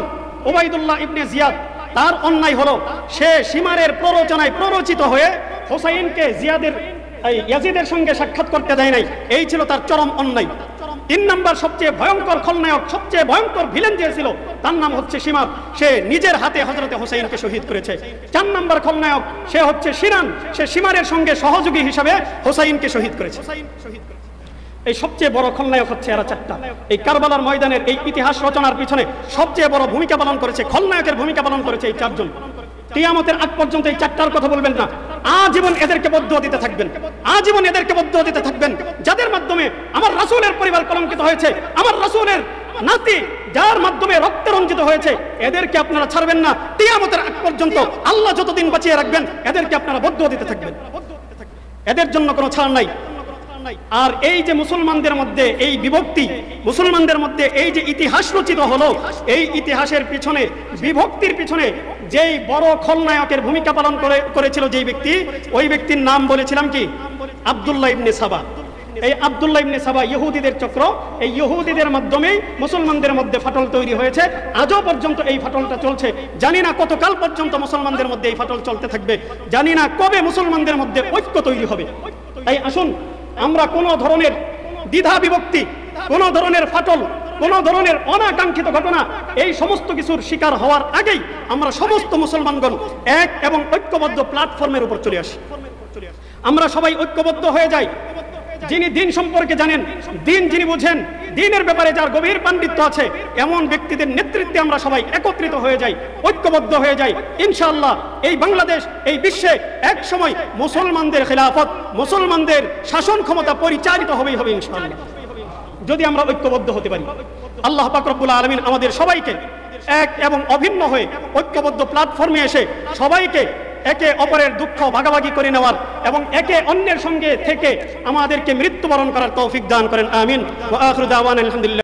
S1: ওবাইদুল্লাহ ইবনে জিয়াদ, তার অন্যায় হলো সে শিমারের প্ররোচনায় প্ররোচিত হয়ে হুসাইনকে ইয়াজিদের সঙ্গে সাক্ষাৎ করতে দেয় নাই, এই ছিল তার চরম অন্যায়। 3 নম্বর সবচেয়ে ভয়ঙ্কর খলনায়ক, সবচেয়ে ভয়ঙ্কর ভিলেন যে ছিল, তার নাম হচ্ছে শিমার। সে নিজের হাতে হযরতে হুসাইনকে শহীদ করেছে। 4 নম্বর খলনায়ক সে হচ্ছে সিনান, সে শিমারের সঙ্গে সহযোগী হিসাবে হুসাইনকে শহীদ করেছে। এই সবচেয়ে বড় খলনায়ক হচ্ছে এরা 4টা। এই কারবালার ময়দানের এই ইতিহাস রচনার পিছনে সবচেয়ে বড় ভূমিকা পালন করেছে, খলনায়কের ভূমিকা পালন করেছে এই 4 জন। কিয়ামতের আগ পর্যন্ত এই 4টার কথা বলবেন না, আজীবন এদেরকে বদদুয়া দিতে থাকবেন, আজীবন এদেরকে বদদুয়া দিতে থাকবেন, যাদের মাধ্যমে আমার রাসূলের পরিবার কলঙ্কিত হয়েছে, আমার রাসূলের নাতি যার মাধ্যমে রক্তে রঞ্জিত হয়েছে, এদেরকে আপনারা ছাড়বেন না। কিয়ামতের আগ পর্যন্ত আল্লাহ যতদিন বাঁচিয়ে রাখবেন, এদেরকে আপনারা বদদুয়া দিতে থাকবেন। এদের জন্য কোনো ছাড় নাই। আর এই যে মুসলমানদের মধ্যে এই বিভক্তি, মুসলমানদের মধ্যে এই যে ইতিহাস রচিত হলো, এই ইতিহাসের পিছনে, বিভক্তির পিছনে যেই বড় খলনায়কের ভূমিকা পালন করেছিল যেই ব্যক্তি, ওই ব্যক্তির নাম বলেছিলাম কি? আব্দুল্লাহ ইবনে সাবা। এই আব্দুল্লাহ ইবনে সাবা ইহুদিদের চক্র, এই ইহুদিদের মাধ্যমে মুসলমানদের মধ্যে ফাটল তৈরি হয়েছে। আজও পর্যন্ত এই ফাটলটা চলছে। জানি না কতকাল পর্যন্ত মুসলমানদের মধ্যে এই ফাটল চলতে থাকবে, জানি না কবে মুসলমানদের মধ্যে ঐক্য তৈরি হবে। তাই আসুন আমরা কোনো ধরনের দ্বিধা বিভক্তি, কোনো ধরনের ফাটল, কোনো ধরনের অনাকাঙ্ক্ষিত ঘটনা, এই সমস্ত কিছুর শিকার হওয়ার আগেই আমরা সমস্ত মুসলমানগণ এক এবং ঐক্যবদ্ধ প্ল্যাটফর্মের উপর চলে আসি। আমরা সবাই ঐক্যবদ্ধ হয়ে যাই। যিনি দিন সম্পর্কে জানেন, দিন যিনি বুঝেন, দিনের ব্যাপারে যার গভীর পাণ্ডিত্য আছে, এমন ব্যক্তিদের নেতৃত্বে আমরা সবাই একত্রিত হয়ে যাই, ঐক্যবদ্ধ হয়ে যাই। ইনশাআল্লাহ এই বাংলাদেশ, এই বিশ্বে এক সময় মুসলমানদের খিলাফত, মুসলমানদের শাসন ক্ষমতা পরিচালিত হবেই হবে ইনশাআল্লাহ, যদি আমরা ঐক্যবদ্ধ হতে পারি। আল্লাহ পাক রব্বুল আলামিন আমাদের সবাইকে এক এবং অভিন্ন হয়ে ঐক্যবদ্ধ প্ল্যাটফর্মে এসে সবাইকে একে অপরের দুঃখ ভাগাভাগি করে নেওয়ার এবং একে অন্যের সঙ্গে থেকে আমাদেরকে মৃত্যুবরণ করার তৌফিক দান করেন। আমিন। ওয়া আখিরু দাওয়ানা আলহামদুলিল্লাহ।